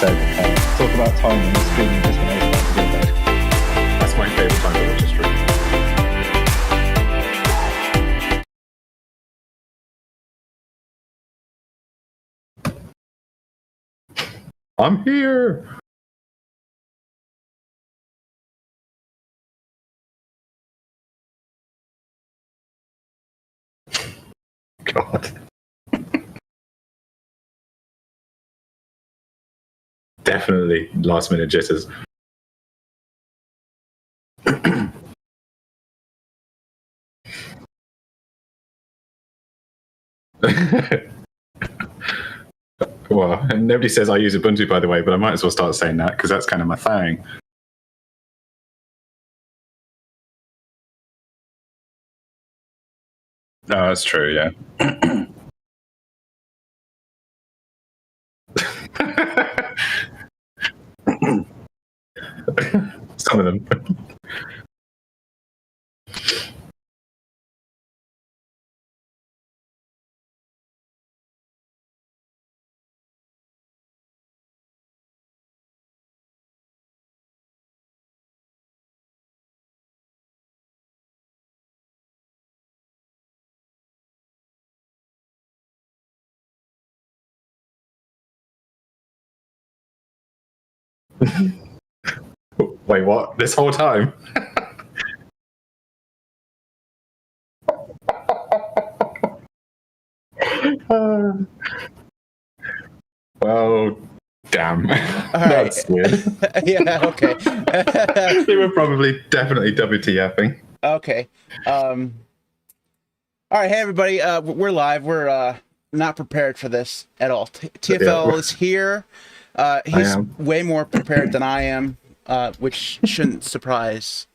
said, talk about time and streaming just when I was about to go to bed. That's my favourite time to watch a stream. I'm here. God. Definitely last minute jitters. Well, nobody says I use Ubuntu, by the way, but I might as well start saying that because that's kind of my thing. No, that's true, yeah. Some of them. Wait, what? This whole time? Well, damn. That's weird. Yeah, okay. They were probably definitely WTFing. Okay. All right, hey everybody. We're live. We're not prepared for this at all. TFL is here. He's way more prepared than I am, which shouldn't surprise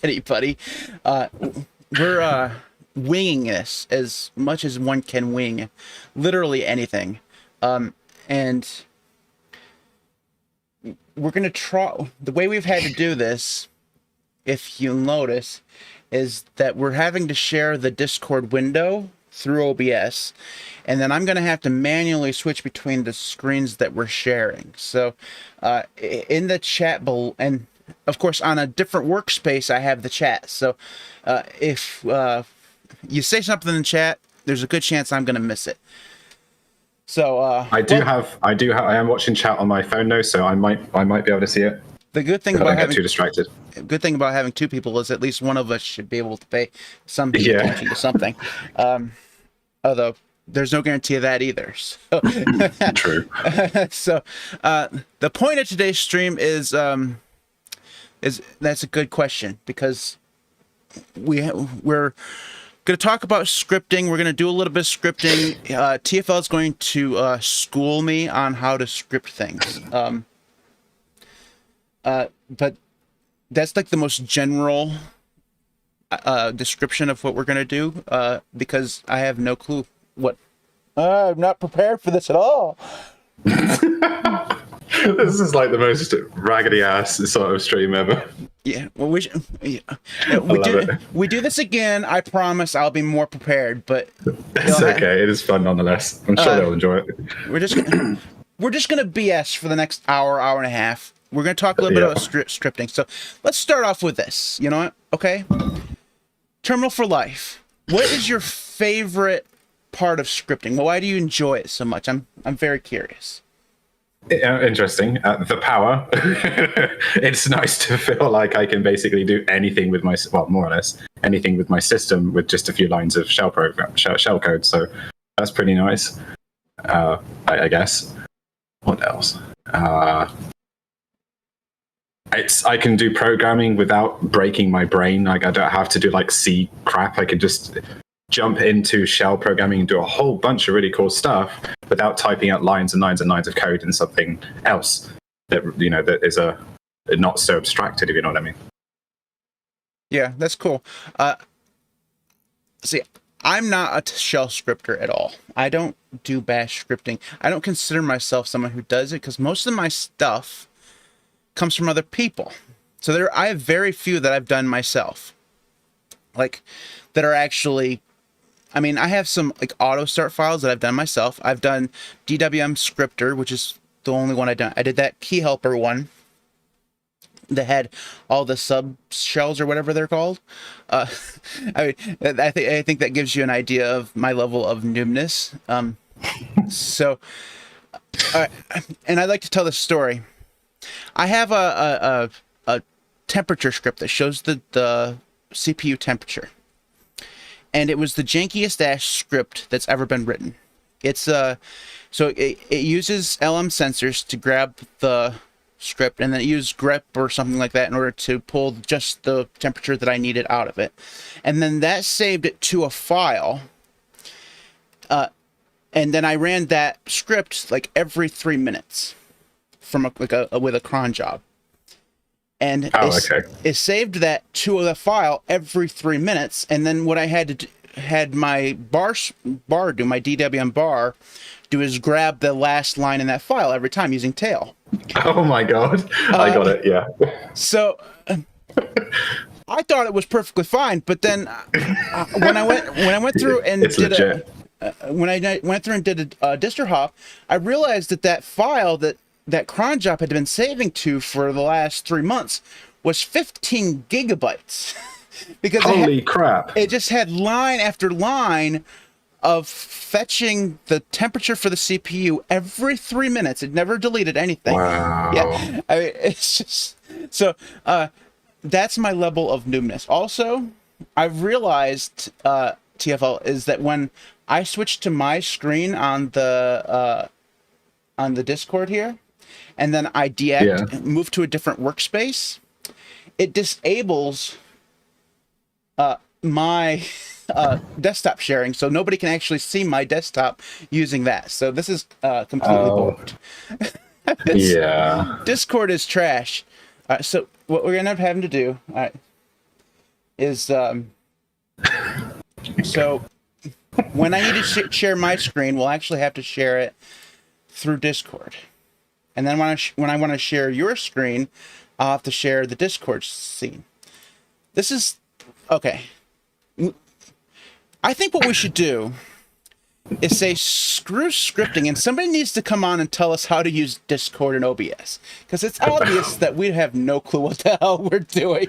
anybody. We're winging this as much as one can wing literally anything. And we're going to try. The way we've had to do this, if you'll notice, is that we're having to share the Discord window through OBS, and then I'm going to have to manually switch between the screens that we're sharing. So in the chat below, and of course on a different workspace I have the chat, so if you say something in the chat, there's a good chance I'm going to miss it. So I am watching chat on my phone now, so I might be able to see it. The good thing about having too distracted. Good thing about having two people is at least one of us should be able to pay some attention to something. Although there's no guarantee of that either. So. True. So the point of today's stream is that's a good question, because we're going to talk about scripting. We're going to do a little bit of scripting. TFL is going to school me on how to script things. But that's like the most general description of what we're going to do, because I have no clue what... I'm not prepared for this at all. This is like the most raggedy ass sort of stream ever. Yeah, well, we do this again. I promise I'll be more prepared, but it's okay. It is fun nonetheless. I'm sure they'll enjoy it. We're just gonna BS for the next hour and a half. We're gonna talk a little bit about scripting. So let's start off with this. You know what? Okay. TerminalForLife. What is your favorite part of scripting? Why do you enjoy it so much? I'm very curious. Interesting. The power. It's nice to feel like I can basically do anything with my, well, more or less anything with my system with just a few lines of shell code. So that's pretty nice. I guess. What else? I can do programming without breaking my brain. Like I don't have to do like C crap. I can just jump into shell programming and do a whole bunch of really cool stuff without typing out lines and lines and lines of code in something else that, you know, that is not so abstracted, if you know what I mean. Yeah, that's cool. See, I'm not a shell scripter at all. I don't do bash scripting. I don't consider myself someone who does it because most of my stuff comes from other people. So I have very few that I've done myself, like that are actually. I mean, I have some like auto start files that I've done myself. I've done DWM scripter, which is the only one I done. I did that key helper one that had all the sub shells or whatever they're called. I think that gives you an idea of my level of noobness. So, and I'd like to tell this story. I have a temperature script that shows the CPU temperature, and it was the jankiest dash script that's ever been written. It's so it uses LM sensors to grab the script, and then it uses grep or something like that in order to pull just the temperature that I needed out of it, and then that saved it to a file. And then I ran that script like every 3 minutes from with a cron job. And it saved that to the file every 3 minutes. And then what I had to do, had my bar do, my DWM bar do, is grab the last line in that file every time using tail. Oh my God. I got it. Yeah. So I thought it was perfectly fine. But then when I went through and it's legit. When I went through and did a distro hop, I realized that file that cron job had been saving to for the last 3 months was 15 gigabytes. Because holy crap! It just had line after line of fetching the temperature for the CPU every 3 minutes. It never deleted anything. Wow. Yeah, it's just so. That's my level of noobness. Also, I've realized TFL is that when I switch to my screen on the Discord here, and then I move to a different workspace, it disables my desktop sharing, so nobody can actually see my desktop using that. So this is completely borked. Yeah. Discord is trash. So what we're gonna end up having to do is so when I need to share my screen, we'll actually have to share it through Discord. And then when I want to share your screen, I'll have to share the Discord scene. This is okay. I think what we should do is say screw scripting, and somebody needs to come on and tell us how to use Discord and OBS, because it's obvious that we have no clue what the hell we're doing.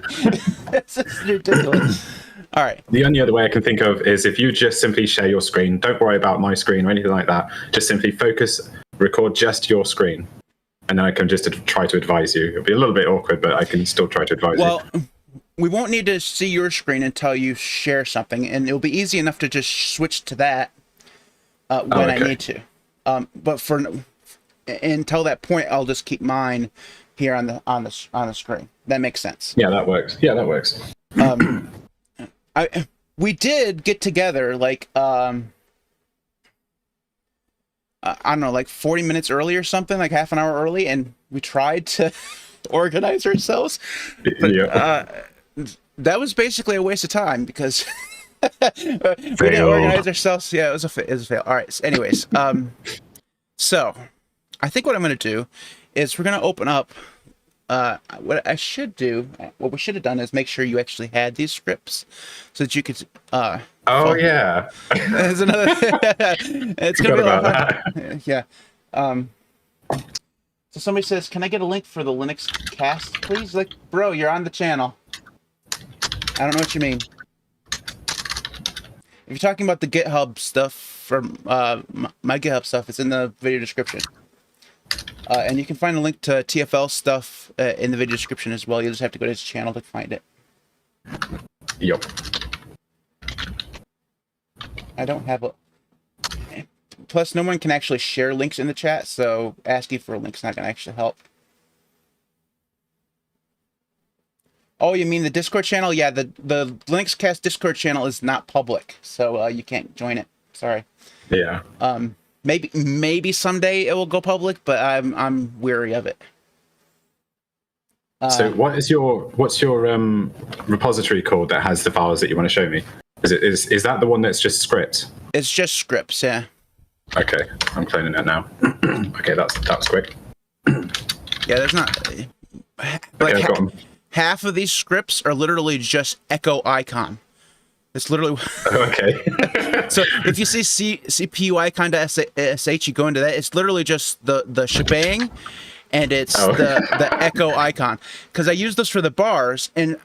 It's just ridiculous. All right. The only other way I can think of is if you just simply share your screen. Don't worry about my screen or anything like that. Just simply record just your screen, and then I can just try to advise you. It'll be a little bit awkward, but I can still try to advise you. Well, we won't need to see your screen until you share something, and it'll be easy enough to just switch to that when I need to. But until that point, I'll just keep mine here on the screen. That makes sense. Yeah, that works. Yeah, that works. We did get together like I don't know, like 40 minutes early or something, like half an hour early, and we tried to organize ourselves. But, that was basically a waste of time because we didn't organize ourselves. Yeah, it was a fail. All right. So anyways, so I think what I'm going to do is we're going to open up. What we should have done is make sure you actually had these scripts so that you could. Yeah. There's another. It's going to be a lot of fun. Yeah. So somebody says, "Can I get a link for the Linux cast, please?" Like, bro, you're on the channel. I don't know what you mean. If you're talking about the GitHub stuff from my GitHub stuff, it's in the video description. And you can find a link to TFL stuff in the video description as well. You just have to go to his channel to find it. Yep. I don't have a... Plus, no one can actually share links in the chat, so asking for a link's not going to actually help. Oh, you mean the Discord channel? Yeah, the Linux Cast Discord channel is not public, so you can't join it. Sorry. Yeah. Maybe someday it will go public, but I'm weary of it. So what's your repository called that has the files that you want to show me? Is that the one that's just scripts? It's just scripts, yeah. Okay, I'm cloning it now. Okay, that's quick. Yeah, there's not like okay, half of these scripts are literally just echo icon. It's literally. Okay. So if you see CPU icon to sh, you go into that. It's literally just the shebang, and it's the echo icon. Because I use this for the bars, and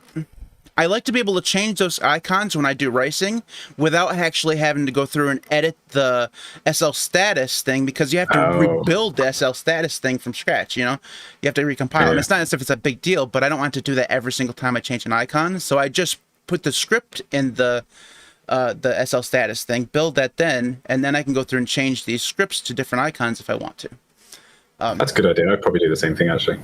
I like to be able to change those icons when I do racing without actually having to go through and edit the SL status thing, because you have to rebuild the SL status thing from scratch, you know? You have to recompile them. It's not as if it's a big deal, but I don't want to do that every single time I change an icon. So I just put the script in the SL status thing, build that then, and then I can go through and change these scripts to different icons if I want to. That's a good idea. I'd probably do the same thing, actually.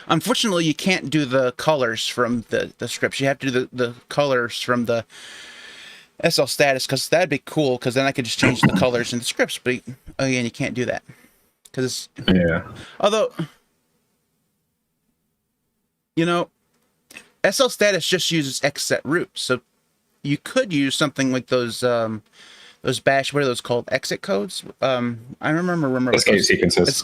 Unfortunately, you can't do the colors from the scripts. You have to do the colors from the SL status, because that'd be cool, because then I could just change the colors in the scripts. But again, you can't do that. Because although, you know, SL status just uses xset root, so you could use something like those bash, what are those called? Exit codes? I remember escape sequences.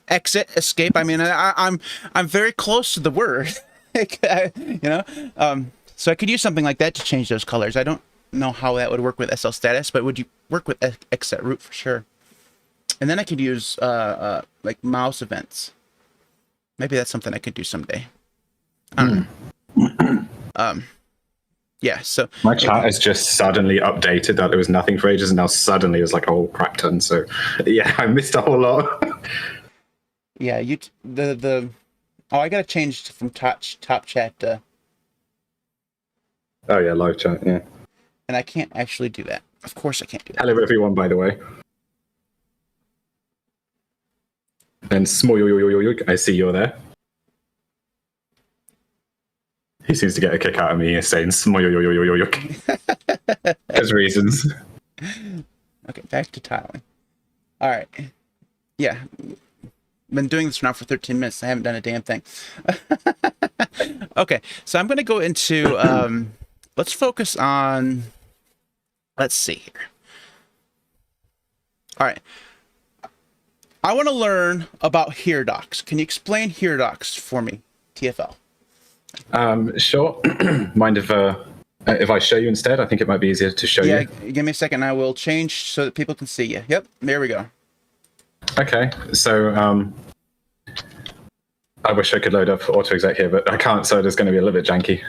Exit, escape. I mean, I'm very close to the word, you know. So I could use something like that to change those colors. I don't know how that would work with SL status, but would you work with xset root for sure? And then I could use like mouse events. Maybe that's something I could do someday. I don't know. Yeah, so my chat has just suddenly updated that there was nothing for ages, and now suddenly it was like a whole crap ton. So yeah, I missed a whole lot. Yeah, I gotta change from top chat to. Oh yeah, live chat. Yeah. And I can't actually do that. Of course, I can't do that. Hello everyone, by the way. And small, I see you're there. He seems to get a kick out of me saying small, because reasons. Okay, back to tiling. All right. Yeah. Been doing this now for 13 minutes. I haven't done a damn thing. Okay, so I'm going to go into, let's focus on, let's see here. All right. I want to learn about here docs. Can you explain here docs for me, TFL? Sure. Mind if I show you instead? I think it might be easier to show you. Yeah, give me a second. I will change so that people can see you. Yep, there we go. Okay, so I wish I could load up AutoExec here, but I can't, so it's going to be a little bit janky.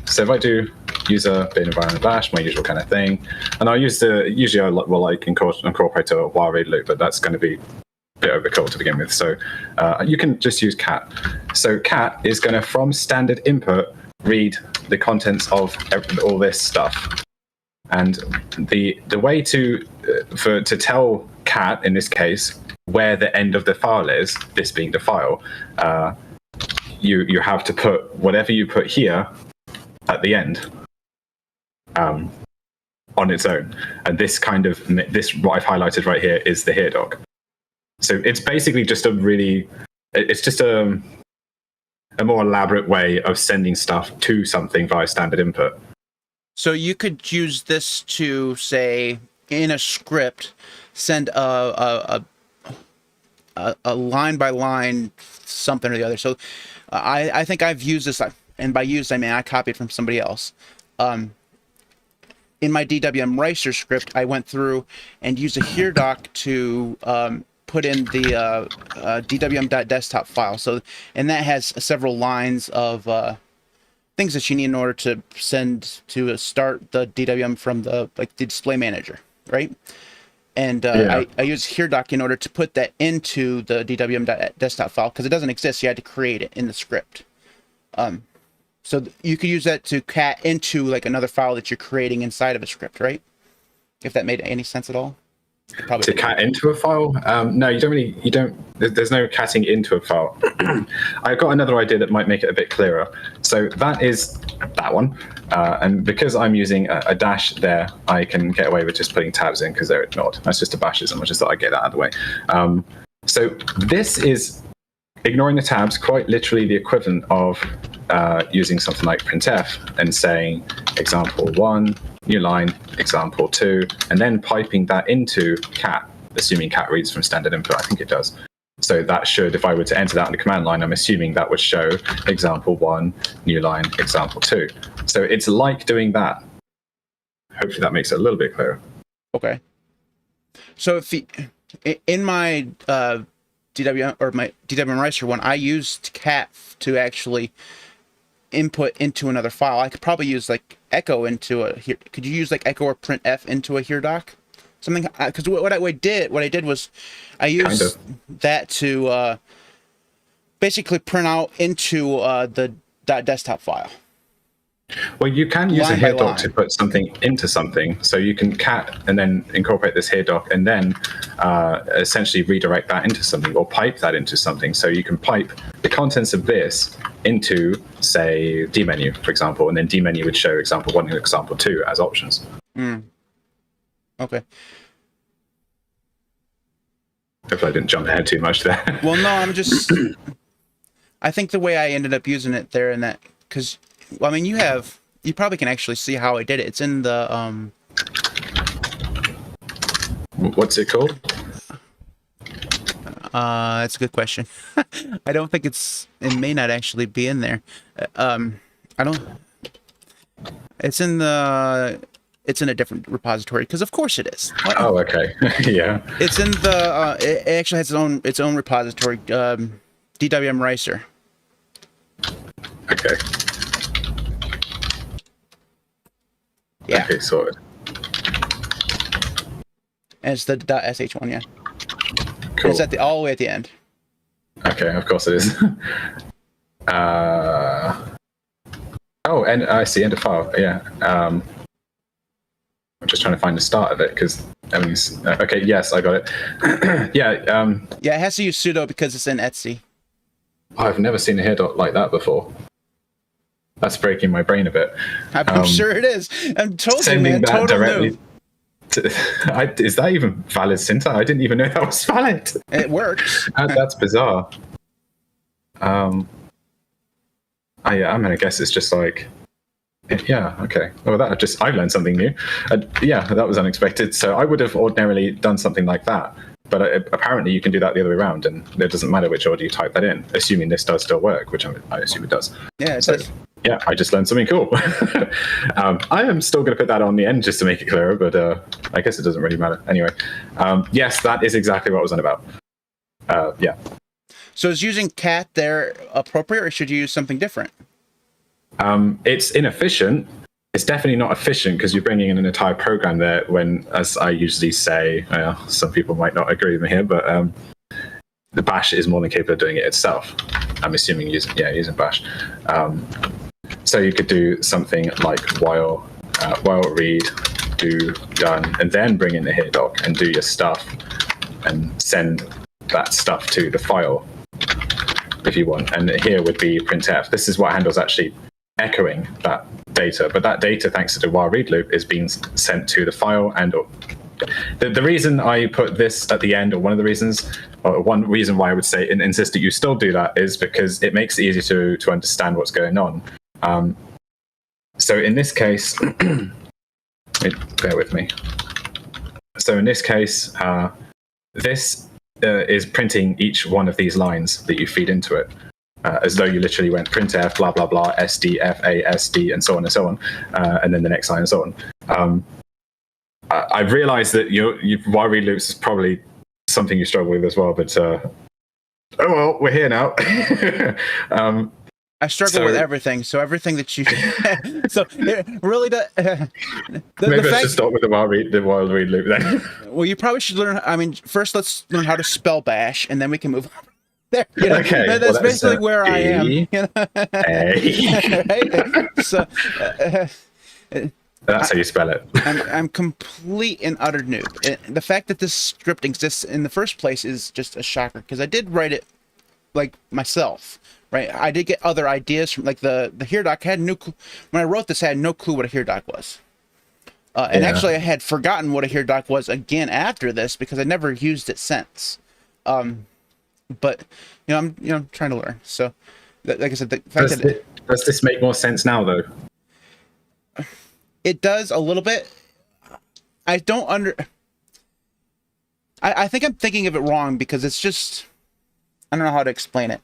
So if I do user bin environment bash, my usual kind of thing, and I'll use usually I will like incorporate a while read loop, but that's going to be a bit overkill to begin with. So you can just use cat. So cat is going to, from standard input, read the contents of all this stuff. And the way to tell cat in this case where the end of the file is, this being the file, you have to put whatever you put here at the end on its own. And this what I've highlighted right here is the here doc. So it's basically just a more elaborate way of sending stuff to something via standard input. So you could use this to, say, in a script, send a line by line something or the other. So I think I've used this, and by used I mean I copied from somebody else. In my DWM Racer script, I went through and used a here doc to put in the dwm.desktop file. So, and that has several lines of things that you need in order to send to start the DWM from the display manager, right? And I use here doc in order to put that into the dwm.desktop file, because it doesn't exist. You had to create it in the script. So you could use that to cat into like another file that you're creating inside of a script, right? If that made any sense at all. Probably to cat into a file? No, you don't. There's no catting into a file. I've got another idea that might make it a bit clearer. So that is that one. And because I'm using a dash there, I can get away with just putting tabs in because they're ignored. That's just a bashism. I just thought I'd get that out of the way. So this is ignoring the tabs, quite literally the equivalent of using something like printf and saying example 1, new line, example 2, and then piping that into cat, assuming cat reads from standard input. I think it does. So that should, if I were to enter that on the command line, I'm assuming that would show example 1, new line, example 2. So it's like doing that, hopefully that makes it a little bit clearer. Okay. So if in my DWM or my DWM Ricer one, I used cat to actually input into another file. I could probably use like echo into a here. Could you use like echo or printf into a here doc? Something, because what I did was I used that to basically print out into the .desktop file. Well, you can use a Line here by doc line. to put something into something. So you can cat and then incorporate this here doc and then essentially redirect that into something or pipe that into something. So you can pipe the contents of this into, say, dmenu, for example, and then dmenu would show example 1 and example 2 as options. Okay. Hopefully I didn't jump ahead too much there. Well, no, I'm just... I think the way I ended up using it there and that... Because, well, I mean, you probably can actually see how I did it. It's in the... What's it called? That's a good question. I don't think it may not actually be in there. I don't... It's in a different repository, because of course it is. What? Oh, okay. Yeah. It's in the, it actually has its own repository, DWM Ricer. Okay. Yeah. Okay, sorted. And it's the .sh one, yeah. Cool. It's at all the way at the end. Okay, of course it is. Oh, and I see, end of file. Yeah. I'm just trying to find the start of it because everything's okay. Yes, I got it. Yeah. Yeah, it has to use sudo because it's in Etsy. I've never seen a here dot like that before. That's breaking my brain a bit. I'm sure it is. I'm totally, Sending man. that Total directly. noob. Is that even valid syntax? I didn't even know that was valid. It works. That's bizarre. Yeah, I'm gonna guess it's just like, yeah, okay. Well, I learned something new. Yeah, that was unexpected. So I would have ordinarily done something like that, but apparently you can do that the other way around, and it doesn't matter which order you type that in, assuming this does still work, which I assume it does. Yeah, it does. Yeah, I just learned something cool. I am still going to put that on the end just to make it clearer, but I guess it doesn't really matter. Anyway, yes, that is exactly what I was on about. Yeah. So is using cat there appropriate, or should you use something different? It's inefficient. It's definitely not efficient because you're bringing in an entire program there when, as I usually say, some people might not agree with me here, but the bash is more than capable of doing it itself. I'm assuming using bash. So you could do something like while read, do done, and then bring in the here doc and do your stuff and send that stuff to the file if you want. And here would be printf. This is what handles actually echoing that data, but that data, thanks to the while read loop, is being sent to the file. And the reason I put this at the end, or one of the reasons, or one reason why I would say and insist that you still do that, is because it makes it easier to understand what's going on. So in this case, bear with me. So in this case, this is printing each one of these lines that you feed into it, as though you literally went printf, blah, blah, blah, sd, fa, sd, and so on and so on, and then the next line and so on. I've realized that your while read loops is probably something you struggle with as well, but oh well, we're here now. I struggle with everything, so everything that you... so it really does... Maybe I should start with the while read loop then. Well, you probably should learn... I mean, first let's learn how to spell bash, and then we can move on. There, you know, okay, that's basically where I am. You know? Right? So... That's how you spell it. I'm complete and utter noob. The fact that this script exists in the first place is just a shocker, because I did write it like myself, right? I did get other ideas from like the here doc. I had no clue when I wrote this. I had no clue what a here doc was, and actually I had forgotten what a here doc was again after this because I never used it since. But I'm trying to learn. So, like I said, the fact does this make more sense now though? It does a little bit. I don't I think I'm thinking of it wrong because it's just, I don't know how to explain it.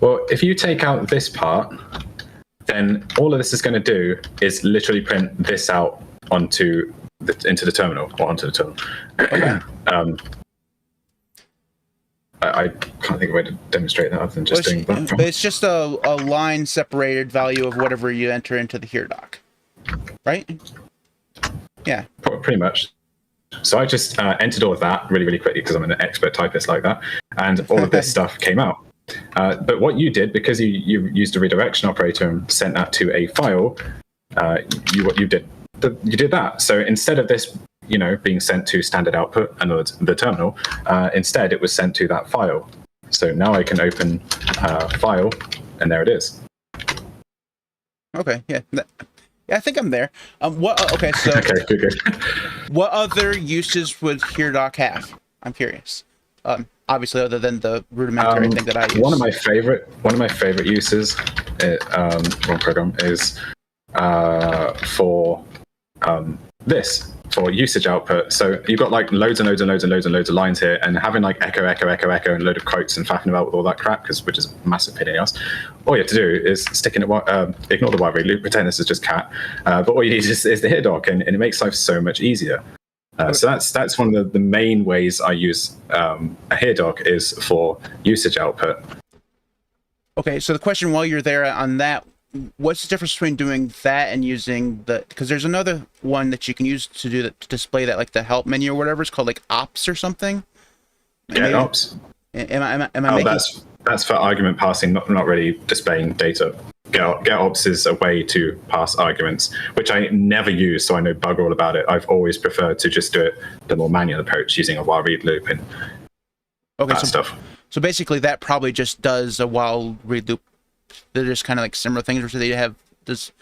Well, if you take out this part, then all of this is going to do is literally print this out into the terminal or onto the terminal. Okay. I can't think of a way to demonstrate that other than just doing that. But it's just a line separated value of whatever you enter into the here doc, right? Yeah. Pretty much. So I just entered all of that really, really quickly because I'm an expert typist like that, and all of this stuff came out. But what you did, because you used a redirection operator and sent that to a file, you did that. So instead of this, being sent to standard output and the terminal, instead it was sent to that file. So now I can open file, and there it is. Okay. Yeah. Yeah, I think I'm there. Okay, so Okay, good. What other uses would HereDoc have? I'm curious. Obviously, other than the rudimentary thing that I use. One of my favorite uses, one program is for this, for usage output. So you've got like loads and loads and loads and loads and loads of lines here, and having like echo and a load of quotes and faffing about with all that crap, which is a massive pain in the ass. All you have to do is stick in ignore the while read loop, pretend this is just cat. But all you need is the hit doc, and it makes life so much easier. So that's one of the main ways I use a here doc is for usage output. Okay, so the question while you're there on that, what's the difference between doing that and using because there's another one that you can use to do that, to display that, like the help menu or whatever. It's called like ops or something. Yeah, ops. Am I making... That's for argument passing, not really displaying data. Get ops is a way to pass arguments, which I never use, so I know bug all about it. I've always preferred to just do it the more manual approach using a while read loop and stuff. So basically, that probably just does a while read loop. They're just kind of like similar things, or they have this.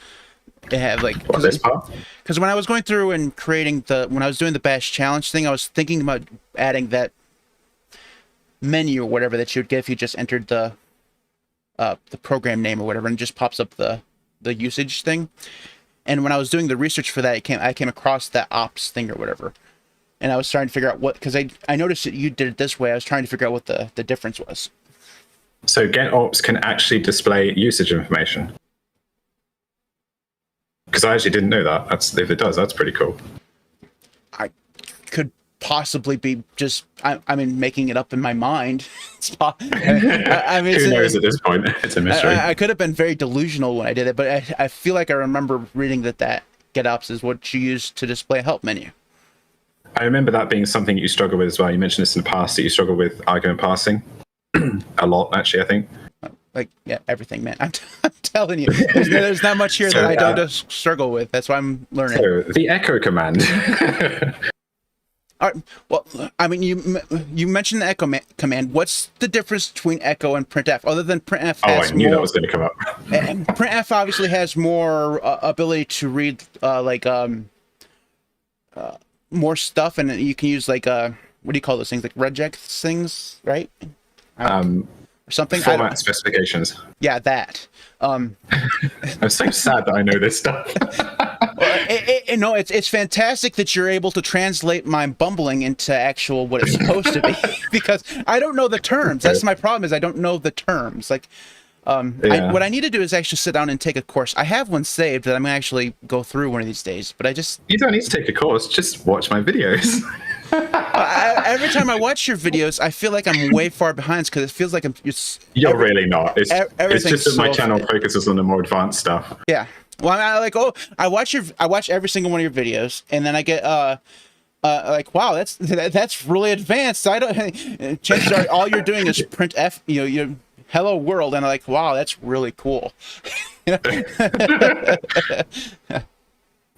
They have like this part. Because when I was going through and creating when I was doing the bash challenge thing, I was thinking about adding that menu or whatever that you would get if you just entered the program name or whatever, and it just pops up the usage thing. And when I was doing the research for that, I came across that ops thing or whatever, and I was trying to figure out because I noticed that you did it this way. I was trying to figure out what the difference was. So GetOps can actually display usage information. Because I actually didn't know that. If it does, that's pretty cool. I could possibly be just, I mean, making it up in my mind. I mean, who knows at this point? It's a mystery. I could have been very delusional when I did it, but I feel like I remember reading that GetOps is what you use to display a help menu. I remember that being something you struggle with as well. You mentioned this in the past, that you struggle with argument passing. A lot, actually, I think. Like, yeah, everything, man. I'm telling you, there's not much here that I don't struggle with. That's why I'm learning. So, the echo command. All right, well, I mean, you mentioned the echo command. What's the difference between echo and printf, other than printf has I knew that was going to come up. And printf obviously has more ability to read, more stuff, and you can use, like, what do you call those things? Like regex things, right? Or something. Format specifications. Yeah, that. I'm so sad that I know this stuff. No, it's fantastic that you're able to translate my bumbling into actual what it's supposed to be, because I don't know the terms. That's my problem, is I don't know the terms. Like, what I need to do is actually sit down and take a course. I have one saved that I'm gonna actually go through one of these days, but you don't need to take a course. Just watch my videos. Every time I watch your videos, I feel like I'm way far behind, because it feels like You're really not. It's just that my channel fit. Focuses on the more advanced stuff. Yeah. Well, I watch every single one of your videos, and then I get like, wow, that's really advanced. I don't. Chances are all you're doing is printf, you hello world, and I'm like, wow, that's really cool.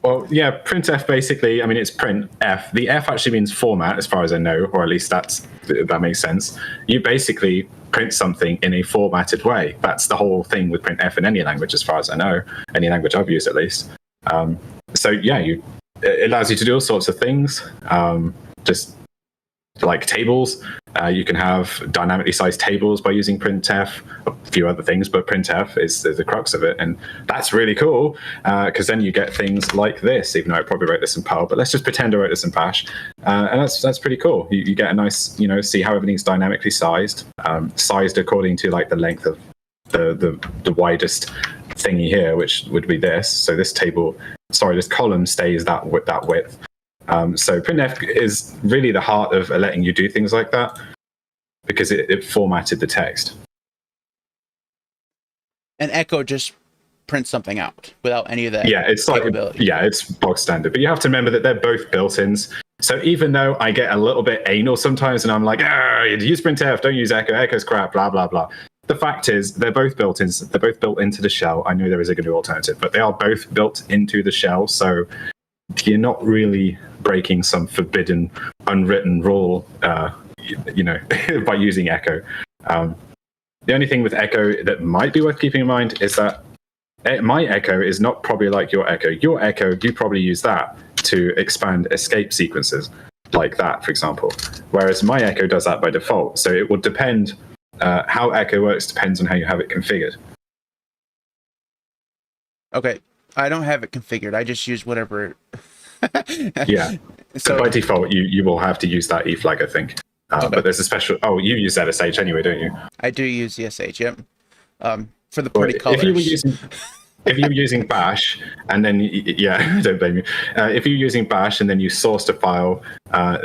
Well, yeah, printf basically, I mean, it's printf. The F actually means format, as far as I know, or at least that makes sense. You basically print something in a formatted way. That's the whole thing with printf in any language, as far as I know, any language I've used at least. So yeah, it allows you to do all sorts of things, just like tables. You can have dynamically sized tables by using printf, a few other things, but printf is the crux of it, and that's really cool, because then you get things like this, even though I probably wrote this in Perl, but let's just pretend I wrote this in Bash, and that's pretty cool. You get a nice, see how everything's dynamically sized according to like the length of the widest thingy here, which would be this. So this table this column stays that width. So printf is really the heart of letting you do things like that, because it formatted the text. And echo just prints something out without any of that. Yeah, it's like, it's bog standard. But you have to remember that they're both built-ins. So even though I get a little bit anal sometimes, and I'm like, use printf, don't use echo, echo's crap, blah, blah, blah. The fact is, they're both built-ins. They're both built into the shell. I know there is a GNU alternative, but they are both built into the shell. So you're not really breaking some forbidden, unwritten rule, by using echo. The only thing with echo that might be worth keeping in mind is that my echo is not probably like your echo. Your echo, you probably use that to expand escape sequences like that, for example. Whereas my echo does that by default. So it will depend, how echo works depends on how you have it configured. Okay, I don't have it configured. I just use whatever. Yeah. So by default, you will have to use that E-flag, I think. Okay. But there's a special. Oh, you use ZSH anyway, don't you? I do use ZSH. Yep. For the pretty colors. If you were using Bash, and then don't blame me. If you're using Bash and then you sourced a file,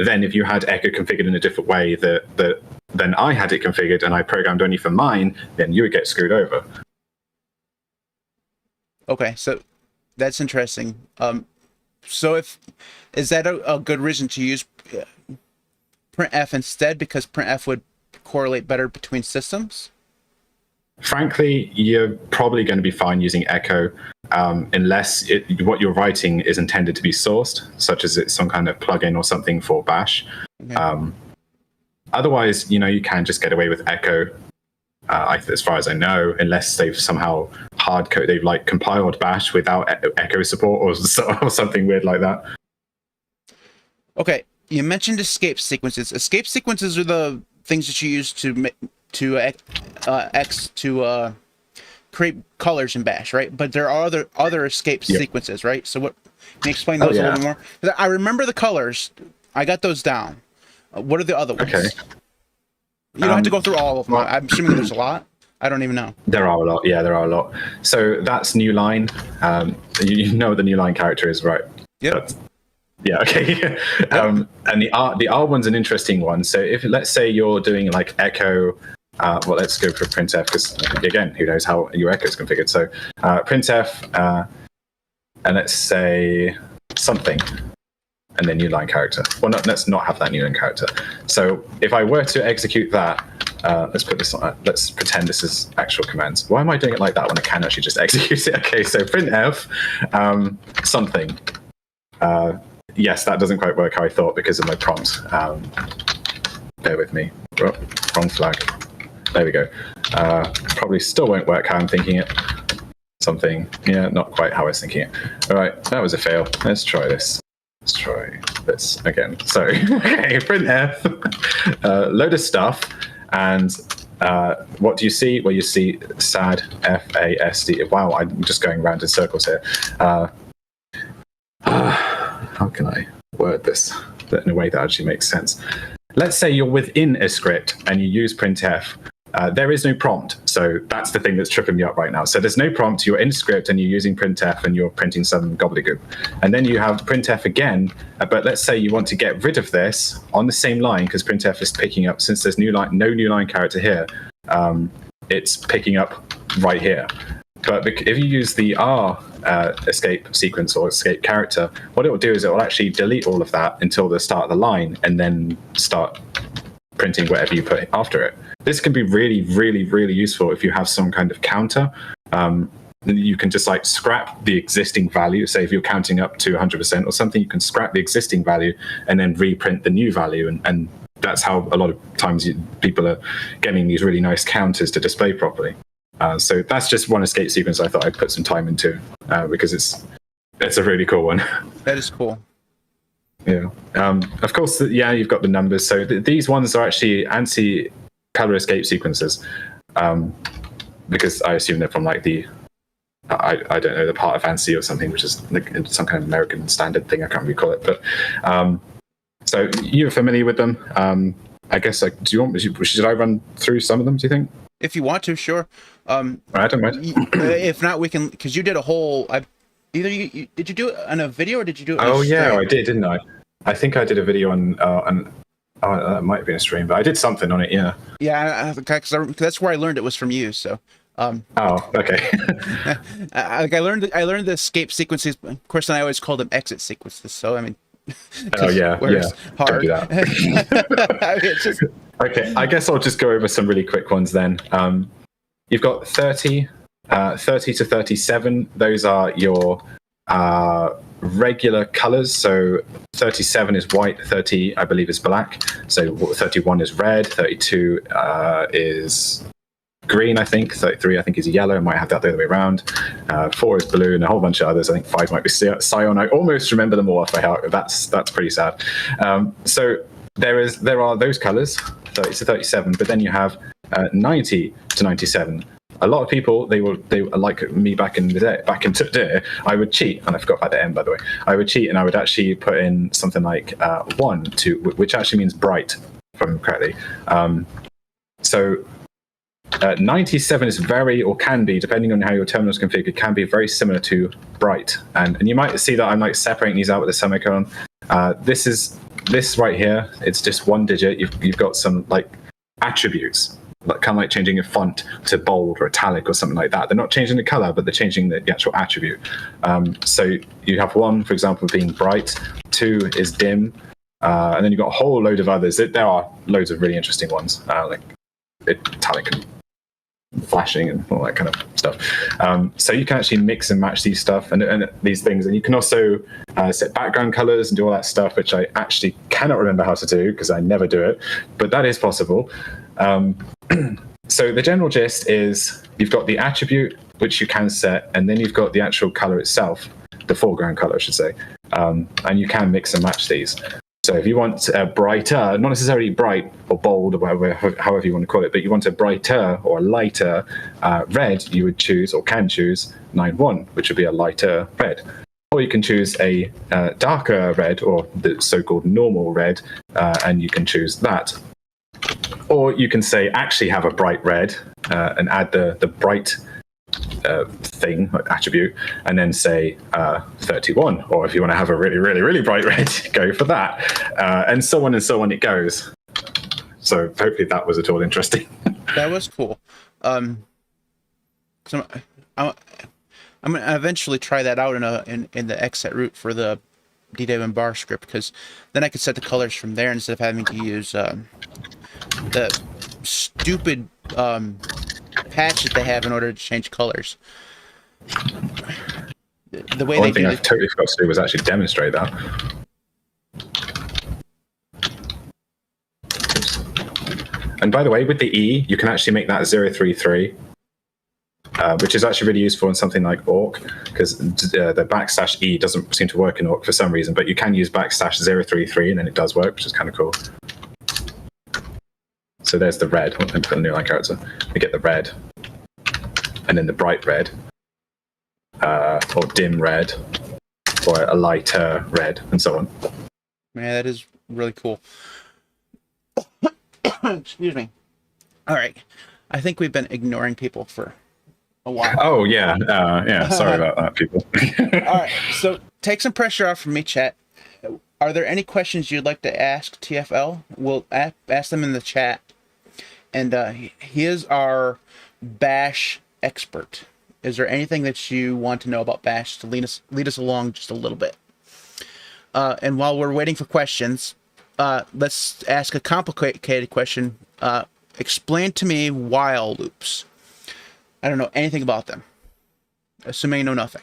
then if you had echo configured in a different way then I had it configured and I programmed only for mine, then you would get screwed over. Okay, so that's interesting. So is that a good reason to use printf instead, because printf would correlate better between systems? Frankly, you're probably going to be fine using echo, unless what you're writing is intended to be sourced, such as it's some kind of plugin or something for Bash. Okay. Otherwise, you can just get away with echo, as far as I know, unless they've somehow they've like compiled Bash without echo support or something weird like that. Okay, you mentioned escape sequences. Escape sequences are the things that you use to create colors in Bash, right? But there are other escape sequences, right? So can you explain those a little bit more? I remember the colors. I got those down. What are the other ones? Okay. You don't have to go through all of them. I'm assuming there's a lot. I don't even know. There are a lot. Yeah, there are a lot. So that's new line. You know what the new line character is, right? Yeah. Yeah. Okay. And the R one's an interesting one. So if let's say you're doing like echo. Let's go for printf, because again, who knows how your echo is configured. So printf, and let's say something, and then new line character. Well, let's not have that new line character. So if I were to execute that, let's put this on. Let's pretend this is actual commands. Why am I doing it like that when I can actually just execute it? Okay, so printf something. Yes, that doesn't quite work how I thought because of my prompt. Bear with me. Oh, wrong flag. There we go. Probably still won't work how I'm thinking it. Something, not quite how I was thinking it. All right, that was a fail. Let's try this. Let's try this again. So, okay, printf, load of stuff, and what do you see? Well, you see sad, FASD. Wow, I'm just going around in circles here. How can I word this in a way that actually makes sense? Let's say you're within a script and you use printf. There is no prompt, so that's the thing that's tripping me up right now. So there's no prompt, you're in script and you're using printf and you're printing some gobbledygook. And then you have printf again, but let's say you want to get rid of this on the same line, because printf is picking up, since there's no new line character here, it's picking up right here. But if you use the R escape sequence or escape character, what it will do is it will actually delete all of that until the start of the line and then start printing whatever you put after it. This can be really, really, really useful if you have some kind of counter. You can just like scrap the existing value. Say if you're counting up to 100% or something, you can scrap the existing value and then reprint the new value. And that's how a lot of times people are getting these really nice counters to display properly. So that's just one escape sequence I thought I'd put some time into because it's a really cool one. That is cool. Yeah. Of course, you've got the numbers. So these ones are actually ANSI color escape sequences because I assume they're from like I don't know, the part of ANSI or something, which is like some kind of American standard thing. I can't recall it. But so you're familiar with them. I guess should I run through some of them, do you think? If you want to, sure. I don't mind. If not, we can, because you did a whole, Either did you do it on a video or did you do it on Oh a yeah, stream? I did, didn't I? I think I did a video on that might have been a stream, but I did something on it. Yeah. Yeah, because that's where I learned it was from you. So, Oh, okay. I learned the escape sequences. Of course, then I always called them exit sequences. So I mean, Oh yeah, where yeah. it's hard. Don't do that. I mean, it's just, Okay, I guess I'll just go over some really quick ones then. You've got 30 to 37. Those are your regular colors. So 37 is white, 30 I believe is black. So 31 is red, 32 is green, I think. 33 I think is yellow. I might have that the other way around. 4 is blue, and a whole bunch of others. I think 5 might be cyan. I almost remember them all off by heart. That's pretty sad. So there are those colors, 30 to 37, but then you have 90 to 97. A lot of people, they like me back in the day, I would cheat, and I forgot about the M, by the way. I would cheat, and I would actually put in something like 1, 2, which actually means bright, if I remember correctly. So 97 is very, or can be, depending on how your terminal is configured, can be very similar to bright. And you might see that I'm like separating these out with a semicolon. This right here, it's just one digit. You've got some like attributes, like kind of like changing a font to bold or italic or something like that. They're not changing the color, but they're changing the actual attribute. So you have 1, for example, being bright. 2 is dim. And then you've got a whole load of others. There are loads of really interesting ones, like italic and flashing and all that kind of stuff. So you can actually mix and match these stuff and these things. And you can also set background colors and do all that stuff, which I actually cannot remember how to do because I never do it, but that is possible. So the general gist is you've got the attribute, which you can set, and then you've got the actual color itself, the foreground color, I should say. And you can mix and match these. So if you want a brighter, not necessarily bright or bold or whatever, however you want to call it, but you want a brighter or a lighter red, you would choose or can choose 9.1, which would be a lighter red. Or you can choose a darker red, or the so-called normal red, and you can choose that. Or you can say actually have a bright red and add the bright thing, attribute, and then say 31. Or if you want to have a really, really, really bright red, go for that. And so on it goes. So hopefully that was at all interesting. that was cool. So I'm gonna eventually try that out in the exit route for the DW bar script, because then I could set the colors from there instead of having to use the stupid patch that they have in order to change colors. The way One thing I totally forgot to do was actually demonstrate that. And by the way, with the E, you can actually make that 033, which is actually really useful in something like awk, because the \E doesn't seem to work in awk for some reason, but you can use \033 and then it does work, which is kind of cool. So there's the red. Let me put a new line character. We get the red, and then the bright red, or dim red, or a lighter red, and so on. Man, that is really cool. Excuse me. All right, I think we've been ignoring people for a while. Oh yeah, yeah. Sorry about that, people. All right, so take some pressure off from me, chat. Are there any questions you'd like to ask TFL? We'll ask them in the chat. And he is our Bash expert. Is there anything that you want to know about Bash to lead us along just a little bit? And while we're waiting for questions, let's ask a complicated question. Explain to me while loops. I don't know anything about them. Assuming you know nothing.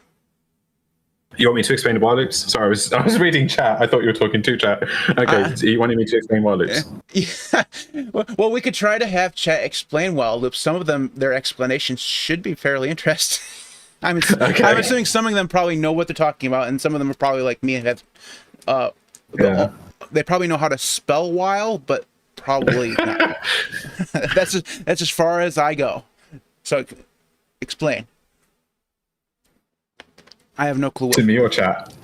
You want me to explain the while loops? Sorry, I was reading chat. I thought you were talking to chat. Okay, so you wanted me to explain while loops? Yeah. Well, we could try to have chat explain while loops. Some of them, their explanations should be fairly interesting. I'm assuming some of them probably know what they're talking about, and some of them are probably like me and have. They probably know how to spell while, but probably not. That's as far as I go. So, explain. I have no clue. To me or chat?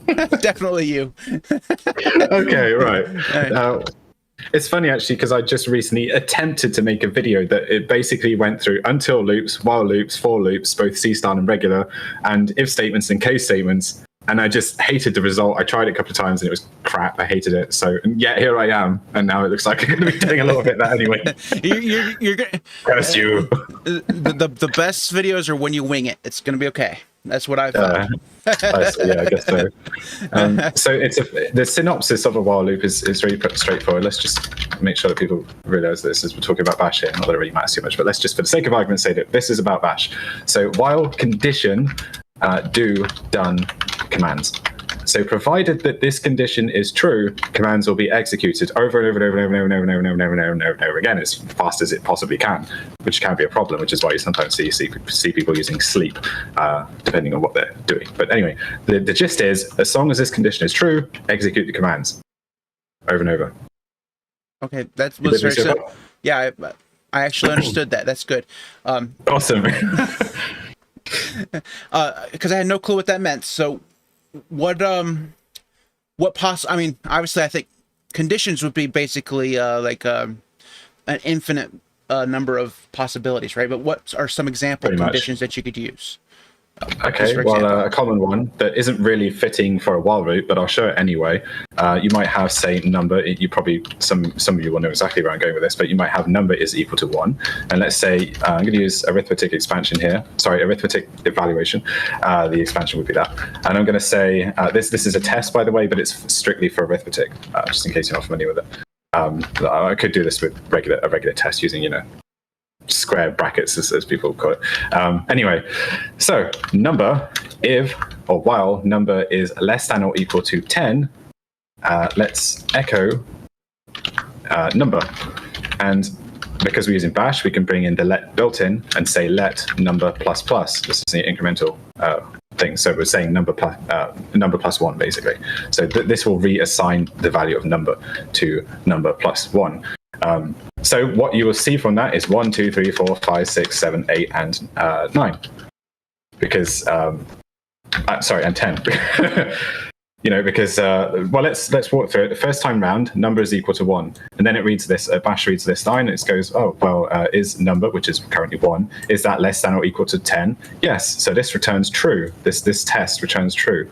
Definitely you. Okay, right. It's funny actually because I just recently attempted to make a video that it basically went through until loops, while loops, for loops, both C-style and regular, and if statements and case statements. And I just hated the result. I tried it a couple of times and it was crap. I hated it. So yeah, here I am. And now it looks like I'm going to be doing a little bit of that anyway. You're gonna, Curse you. The best videos are when you wing it. It's going to be okay. That's what I found. Yeah, I guess so. So the synopsis of a while loop is really straightforward. Let's just make sure that people realize this as we're talking about bash here. Not that it really matters too much, but let's just, for the sake of argument, say that this is about bash. So while condition do done commands. So provided that this condition is true, commands will be executed over and over and over and over and over and over and over and over and over and over and over again as fast as it possibly can, which can be a problem, which is why you sometimes see people using sleep, depending on what they're doing. But anyway, the gist is, as long as this condition is true, execute the commands over and over. Okay, that was very simple. Yeah, I actually understood that. That's good. Awesome. Because I had no clue what that meant. So what I mean, obviously I think conditions would be basically like an infinite number of possibilities, right? But what are some example conditions that you could use? Okay, well, a common one that isn't really fitting for a while loop, but I'll show it anyway. You might have, say, number. You probably, some of you will know exactly where I'm going with this, but you might have number is equal to 1. And let's say I'm going to use arithmetic expansion here. Sorry, arithmetic evaluation. The expansion would be that. And I'm going to say, this is a test, by the way, but it's strictly for arithmetic, just in case you're not familiar with it. I could do this with a regular test using, square brackets, as people call it. Anyway, so number, if or while number is less than or equal to 10, let's echo number. And because we're using bash, we can bring in the let built-in and say let number plus plus. This is the incremental thing. So we're saying number plus 1, basically. So this will reassign the value of number to number plus 1. So what you will see from that is 1, 2, 3, 4, 5, 6, 7, 8, and 9. Because, sorry, and 10. Because, well, let's walk through it. The first time round, number is equal to 1. And then it reads this, bash reads this line, and it goes, oh, well, is number, which is currently 1, is that less than or equal to 10? Yes, so this returns true. This test returns true.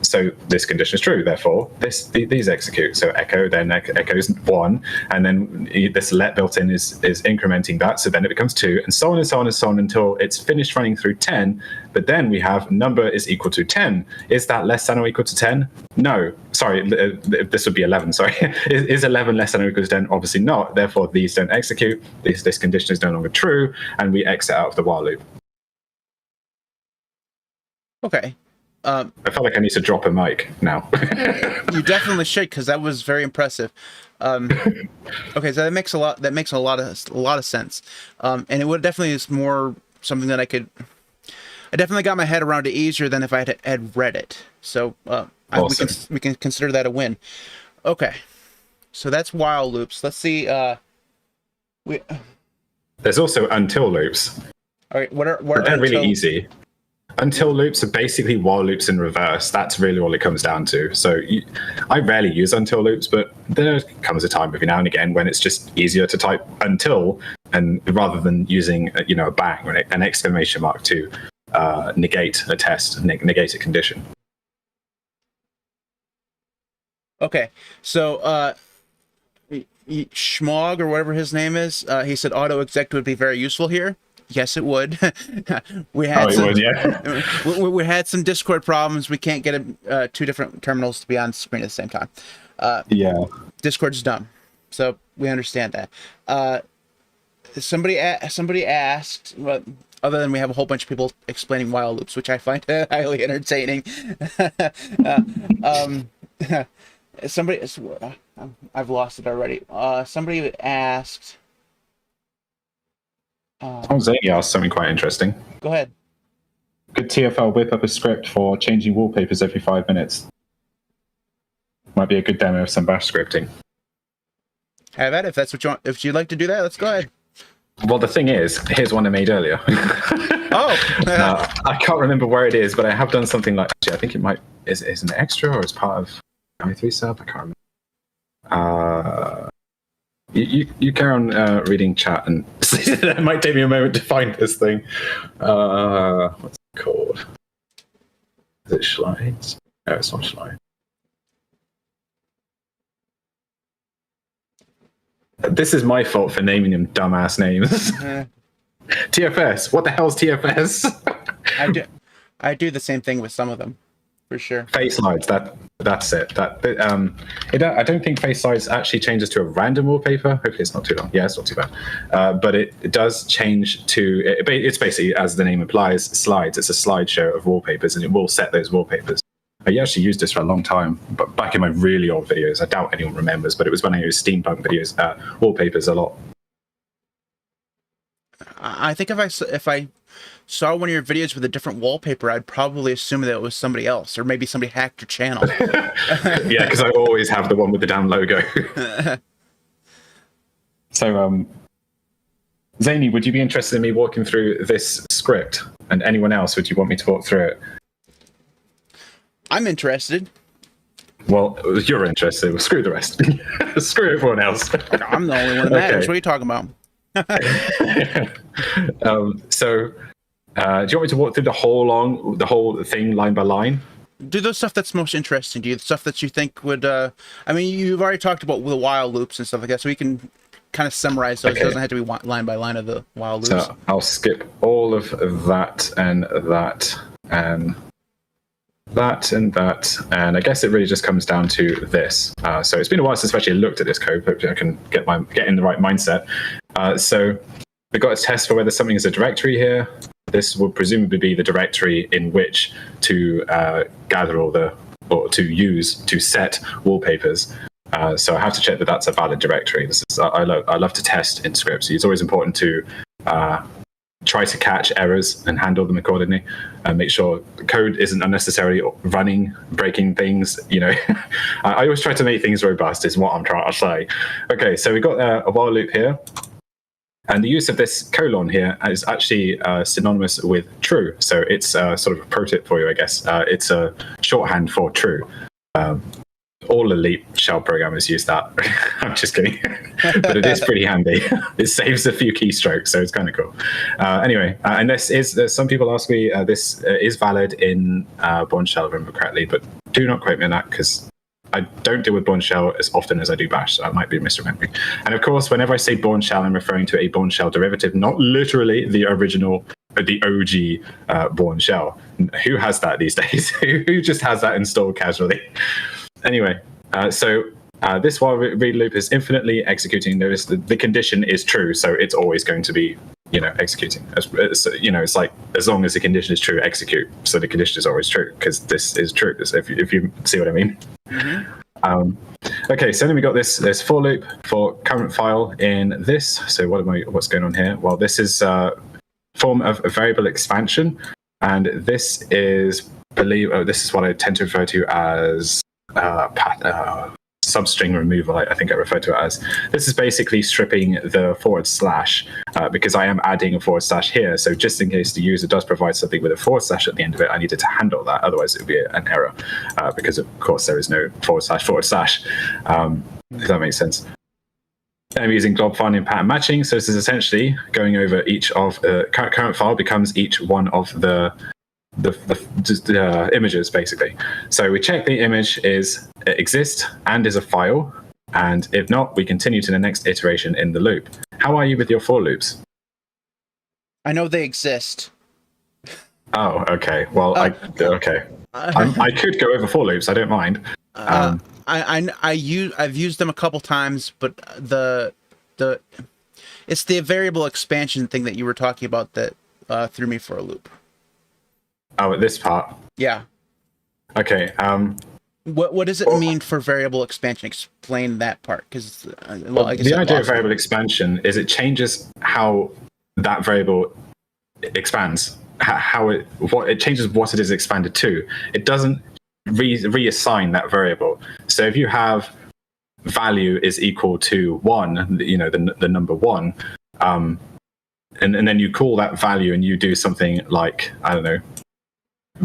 So this condition is true, therefore these execute. So echo then echoes 1, and then this let built-in is incrementing that, so then it becomes 2, and so on and so on and so on until it's finished running through 10. But then we have number is equal to 10. Is that less than or equal to 10? No. Sorry, this would be 11. Sorry. Is 11 less than or equal to 10? Obviously not. Therefore, these don't execute. This condition is no longer true, and we exit out of the while loop. Okay. I feel like I need to drop a mic now. You definitely should, because that was very impressive. Okay, so that makes a lot of sense. And it would definitely is more something that I definitely got my head around it easier than if I had read it. So awesome. we can consider that a win. Okay, so that's while loops. Let's see. There's also until loops. All right, what are they're really easy. Until loops are basically while loops in reverse. That's really all it comes down to. So I rarely use until loops, but there comes a time every now and again when it's just easier to type until, and rather than using a bang or an exclamation mark to negate a test, negate a condition. Okay, so Schmog or whatever his name is, he said auto exec would be very useful here. Yes, it would. We had we had some Discord problems. We can't get 2 different terminals to be on screen at the same time. Discord's dumb, so we understand that. Somebody asked, well, other than we have a whole bunch of people explaining while loops, which I find highly entertaining. I've lost it already. Somebody asked. Zany asked something quite interesting. Go ahead. Could TFL whip up a script for changing wallpapers every 5 minutes? Might be a good demo of some bash scripting. Have at it. If that's what you want. If you'd like to do that, let's go ahead. Well, the thing is, here's one I made earlier. Oh. I can't remember where it is, but I have done something like. Actually, I think it might is an extra or is part of i3 sub. I can't remember. You carry on reading chat, and it might take me a moment to find this thing. What's it called? Is it slides? No, it's not slides. This is my fault for naming them dumbass names. TFS. What the hell's TFS? I do the same thing with some of them, for sure. Face slides. That's it. I don't think face slides actually changes to a random wallpaper. Hopefully, it's not too long. Yeah, it's not too bad. But it does change to. It's basically, as the name implies, slides. It's a slideshow of wallpapers, and it will set those wallpapers. I actually used this for a long time, but back in my really old videos. I doubt anyone remembers, but it was when I used steampunk videos, wallpapers a lot. I think if I saw one of your videos with a different wallpaper, I'd probably assume that it was somebody else, or maybe somebody hacked your channel. Yeah, because I always have the one with the damn logo. So, Zany, would you be interested in me walking through this script? And anyone else, would you want me to walk through it? I'm interested. Well, you're interested. Well, screw the rest. Screw everyone else. I'm the only one that matters. What are you talking about? Do you want me to walk through the whole thing line by line? Do the stuff that's most interesting to you, the stuff that you think would. I mean, you've already talked about the while loops and stuff like that, so we can kind of summarize those. Okay. It doesn't have to be line by line of the while loops. So I'll skip all of that and that and that and that, and I guess it really just comes down to this. So it's been a while since I've actually looked at this code. Hopefully I can get in the right mindset. So we've got a test for whether something is a directory here. This will presumably be the directory in which to gather or to use to set wallpapers. So I have to check that that's a valid directory. I love to test in scripts. It's always important to try to catch errors and handle them accordingly, and make sure the code isn't unnecessarily running, breaking things. I always try to make things robust is what I'm trying to say. Okay, so we've got a while loop here, and the use of this colon here is actually synonymous with true. So it's sort of a pro tip for you, I guess. It's a shorthand for true. All elite shell programmers use that. I'm just kidding. But it is pretty handy. It saves a few keystrokes, so it's kind of cool. Anyway, and this is, some people ask me, this is valid in Bourne Shell, if I remember correctly, but do not quote me on that, because I don't deal with Bourne Shell as often as I do Bash, so that might be misremembering. And of course, whenever I say Bourne Shell, I'm referring to a Bourne Shell derivative, not literally the original, the OG Bourne Shell. Who has that these days? Who just has that installed casually? Anyway, this while read loop is infinitely executing. Notice the condition is true, so it's always going to be, executing. It's like, as long as the condition is true, execute. So the condition is always true, because this is true, if you see what I mean. Mm-hmm. Okay, so then we got this for loop for current file in this. So what's going on here? Well, this is a form of a variable expansion, and this is this is what I tend to refer to as substring removal. I think I refer to it as. This is basically stripping the / because I am adding a / here. So just in case the user does provide something with a / at the end of it, I needed to handle that. Otherwise, it would be an error, because of course there is no //. If that makes sense. I'm using glob finding pattern matching. So this is essentially going over each of the current file becomes each one of the images, basically. So we check the image exists and is a file, and if not, we continue to the next iteration in the loop. How are you with your for loops? I know they exist. Oh, okay. Well, okay. I could go over for loops. I don't mind. I've used them a couple times, but it's the variable expansion thing that you were talking about that threw me for a loop. Oh, at this part? Yeah. Okay. What does it mean for variable expansion? Explain that part, because I guess the idea of variable expansion is it changes how that variable expands, it changes what it is expanded to. It doesn't reassign that variable. So if you have value is equal to 1, the number 1, and then you call that value and you do something like, I don't know,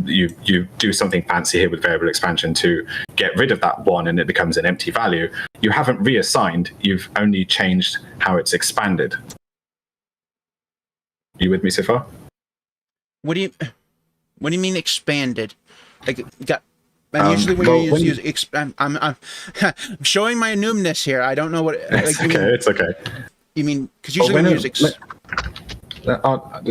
you do something fancy here with variable expansion to get rid of that 1 and it becomes an empty value. you haven't reassigned, you've only changed how it's expanded. You with me so far? What do you mean expanded? Like got. And usually when well, you use I'm showing my noobness here. I don't know what. It's okay. It's okay. You mean because usually when you use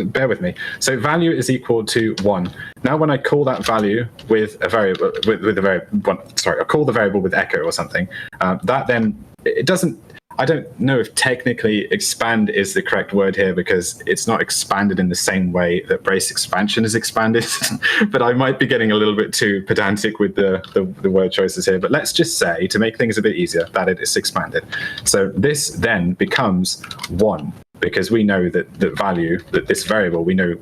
bear with me. So value is equal to 1. Now, when I call that value with a variable, with a variable, I call the variable with echo or something. That then it doesn't. I don't know if technically expand is the correct word here because it's not expanded in the same way that brace expansion is expanded. But I might be getting a little bit too pedantic with the word choices here. But let's just say, to make things a bit easier, that it is expanded. So this then becomes 1. Because we know that this variable, you know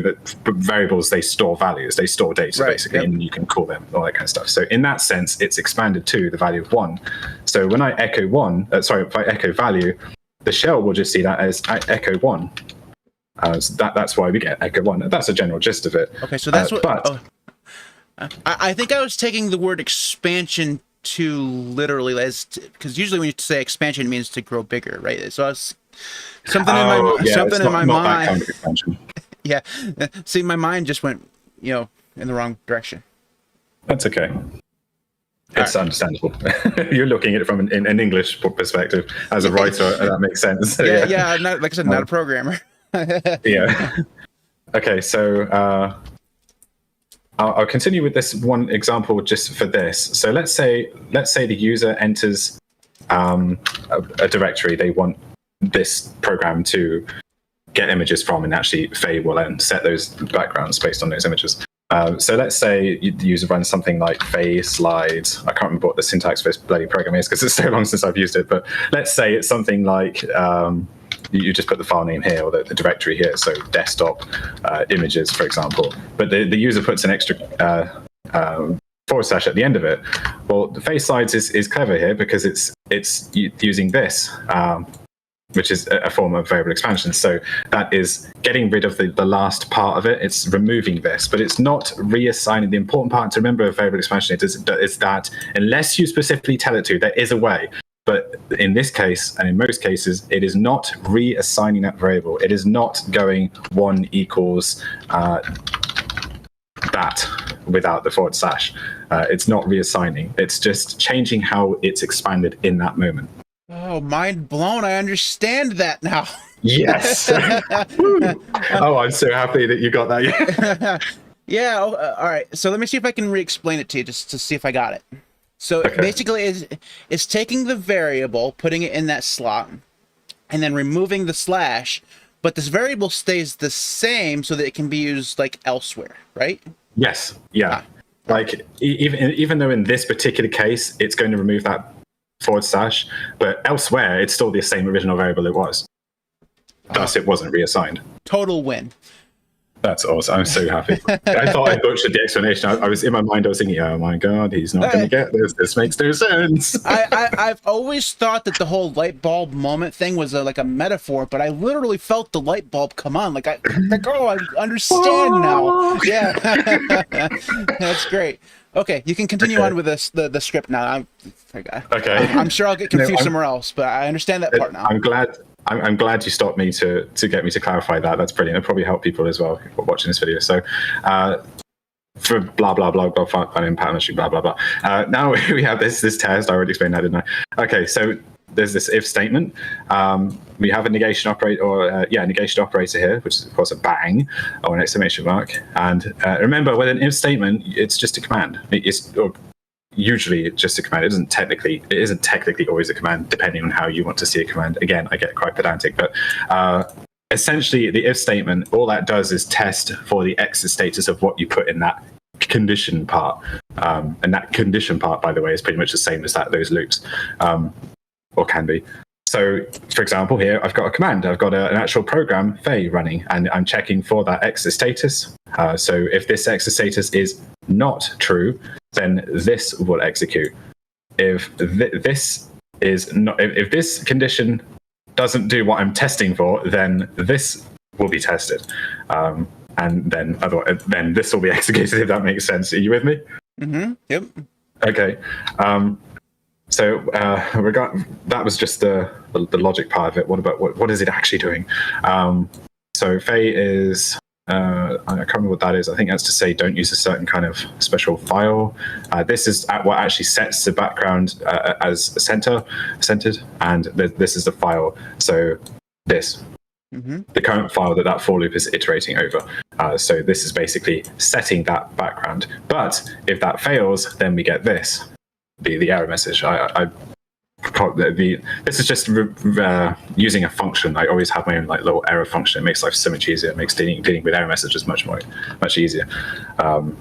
that variables, they store values, they store data, right, basically, and you can call them, all that kind of stuff. So in that sense, it's expanded to the value of 1. So when I echo if I echo value, the shell will just see that as echo 1. So that's why we get echo 1. That's a general gist of it. Okay, so that's I think I was taking the word expansion too literally, because usually when you say expansion, it means to grow bigger, right? So I was something in my mind. Kind of expansion. Yeah, see, my mind just went, in the wrong direction. That's okay. It's understandable. You're looking at it from an English perspective as a writer, and that makes sense. Yeah. Not, like I said, not a programmer. Yeah. Okay, so I'll continue with this one example just for this. So let's say the user enters a directory they want this program to get images from, and actually Faye will then set those backgrounds based on those images. So let's say the user runs something like Faye slides. I can't remember what the syntax for this bloody program is because it's so long since I've used it, but let's say it's something like you just put the file name here or the directory here, so desktop images, for example. But the user puts an extra / at the end of it. Well, the Faye slides is clever here because it's using this, which is a form of variable expansion. So that is getting rid of the last part of it. It's removing this, but it's not reassigning. The important part to remember of variable expansion is that unless you specifically tell it to, there is a way. But in this case, and in most cases, it is not reassigning that variable. It is not going 1 equals that without the /. It's not reassigning. It's just changing how it's expanded in that moment. Oh, mind blown. I understand that now. Yes. Oh, I'm so happy that you got that. Yeah. All right. So let me see if I can re-explain it to you just to see if I got it. So basically, it's taking the variable, putting it in that slot, and then removing the /, but this variable stays the same so that it can be used like elsewhere, right? Yes. Yeah. Like even though in this particular case, it's going to remove that /, but elsewhere, it's still the same original variable it was. Thus, it wasn't reassigned. Total win. That's awesome. I'm so happy. I thought I butchered the explanation. I was in my mind, I was thinking, oh my God, he's not going to get this. This makes no sense. I've always thought that the whole light bulb moment thing was like a metaphor, but I literally felt the light bulb come on. I understand now. Yeah. That's great. Okay, you can continue on with this, the script now. Okay. I'm sure I'll get confused somewhere else, but I understand that part now. I'm glad you stopped me to get me to clarify that. That's brilliant. It'll probably help people as well who are watching this video. So for blah, blah, blah, blah, pattern machine, blah, blah, blah. Now we have this test. I already explained that, didn't I? Okay, so there's this if statement. We have a negation operator, negation operator here, which is of course a bang or an exclamation mark. And remember, with an if statement, it's just a command. Usually it's just a command. It isn't technically always a command, depending on how you want to see a command. Again, I get quite pedantic, but essentially the if statement, all that does is test for the exit status of what you put in that condition part. And that condition part, by the way, is pretty much the same as those loops, or can be. So, for example, here I've got a command. I've got an actual program, Faye, running, and I'm checking for that exit status. So if this exit status is not true, then this will execute. If this condition doesn't do what I'm testing for, then this will be tested, and then this will be executed. If that makes sense, are you with me? Mm-hmm. Yep. Okay. So that was just the logic part of it. What about what is it actually doing? So Fey is I can't remember what that is. I think that's to say don't use a certain kind of special file. This is what actually sets the background as centered, and this is the file. So this. The current file that for loop is iterating over. So this is basically setting that background. But if that fails, then we get this, the error message. This is just using a function. I always have my own little error function. It makes life so much easier. It makes dealing with error messages much easier.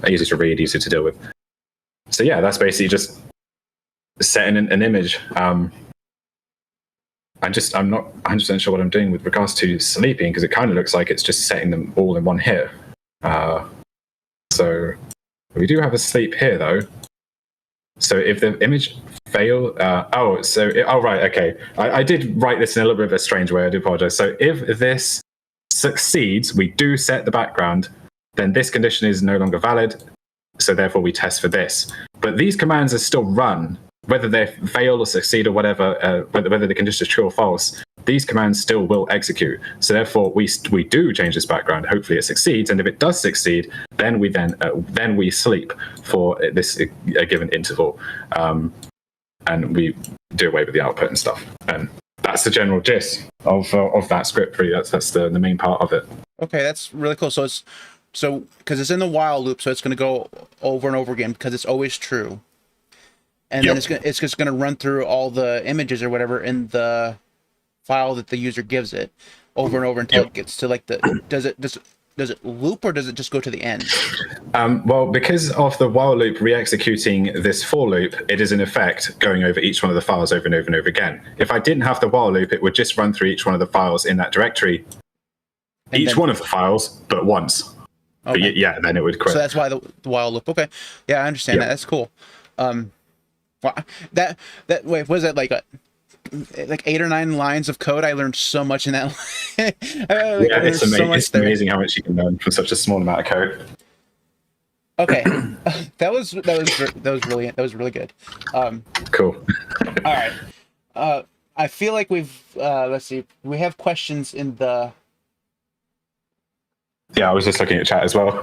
Easier to read, easier to deal with. So yeah, that's basically just setting an image. I'm not 100% sure what I'm doing with regards to sleeping, because it kind of looks like it's just setting them all in one hit. So we do have a sleep here, though. So if the image fail, right, okay. I did write this in a little bit of a strange way. I do apologize. So if this succeeds, we do set the background, then this condition is no longer valid. So therefore, we test for this. But these commands are still run. Whether they fail or succeed or whatever, whether the condition is true or false, these commands still will execute. So therefore, we do change this background. Hopefully, it succeeds, and if it does succeed, then we sleep for a given interval, and we do away with the output and stuff. And that's the general gist of that script. Really, that's the main part of it. Okay, that's really cool. So because it's in the while loop, so it's going to go over and over again because it's always true. And then it's just going to run through all the images or whatever in the file that the user gives it over and over until it gets to does it loop, or does it just go to the end? Well, because of the while loop re-executing this for loop, it is in effect going over each one of the files over and over and over again. If I didn't have the while loop, it would just run through each one of the files in that directory, one of the files, but once. Okay. But then it would quit. So that's why the while loop. Okay, yeah, I understand that. That's cool. Well, wait, was that like 8 or 9 lines of code? I learned so much in that. It's amazing. It's amazing how much you can learn from such a small amount of code. Okay, that was brilliant. That was really good. Cool. All right. I feel like we've let's see. We have questions in the. Yeah, I was just looking at chat as well.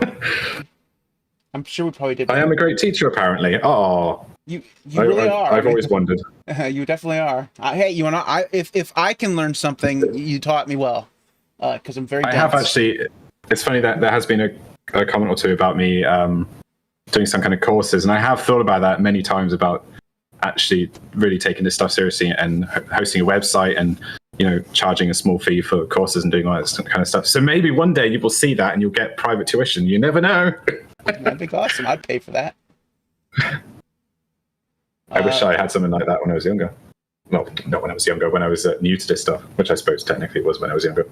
I'm sure we probably did. I am a great teacher, apparently. Oh. You really are. I've always wondered. You definitely are. Hey, you know, if I can learn something, you taught me well, because I'm very. I have actually. It's funny that there has been a comment or two about me doing some kind of courses, and I have thought about that many times about actually really taking this stuff seriously and hosting a website and charging a small fee for courses and doing all that kind of stuff. So maybe one day you will see that and you'll get private tuition. You never know. That'd be awesome. I'd pay for that. I wish I had something like that when I was younger. Well, not when I was younger, when I was new to this stuff, which I suppose technically was when I was younger.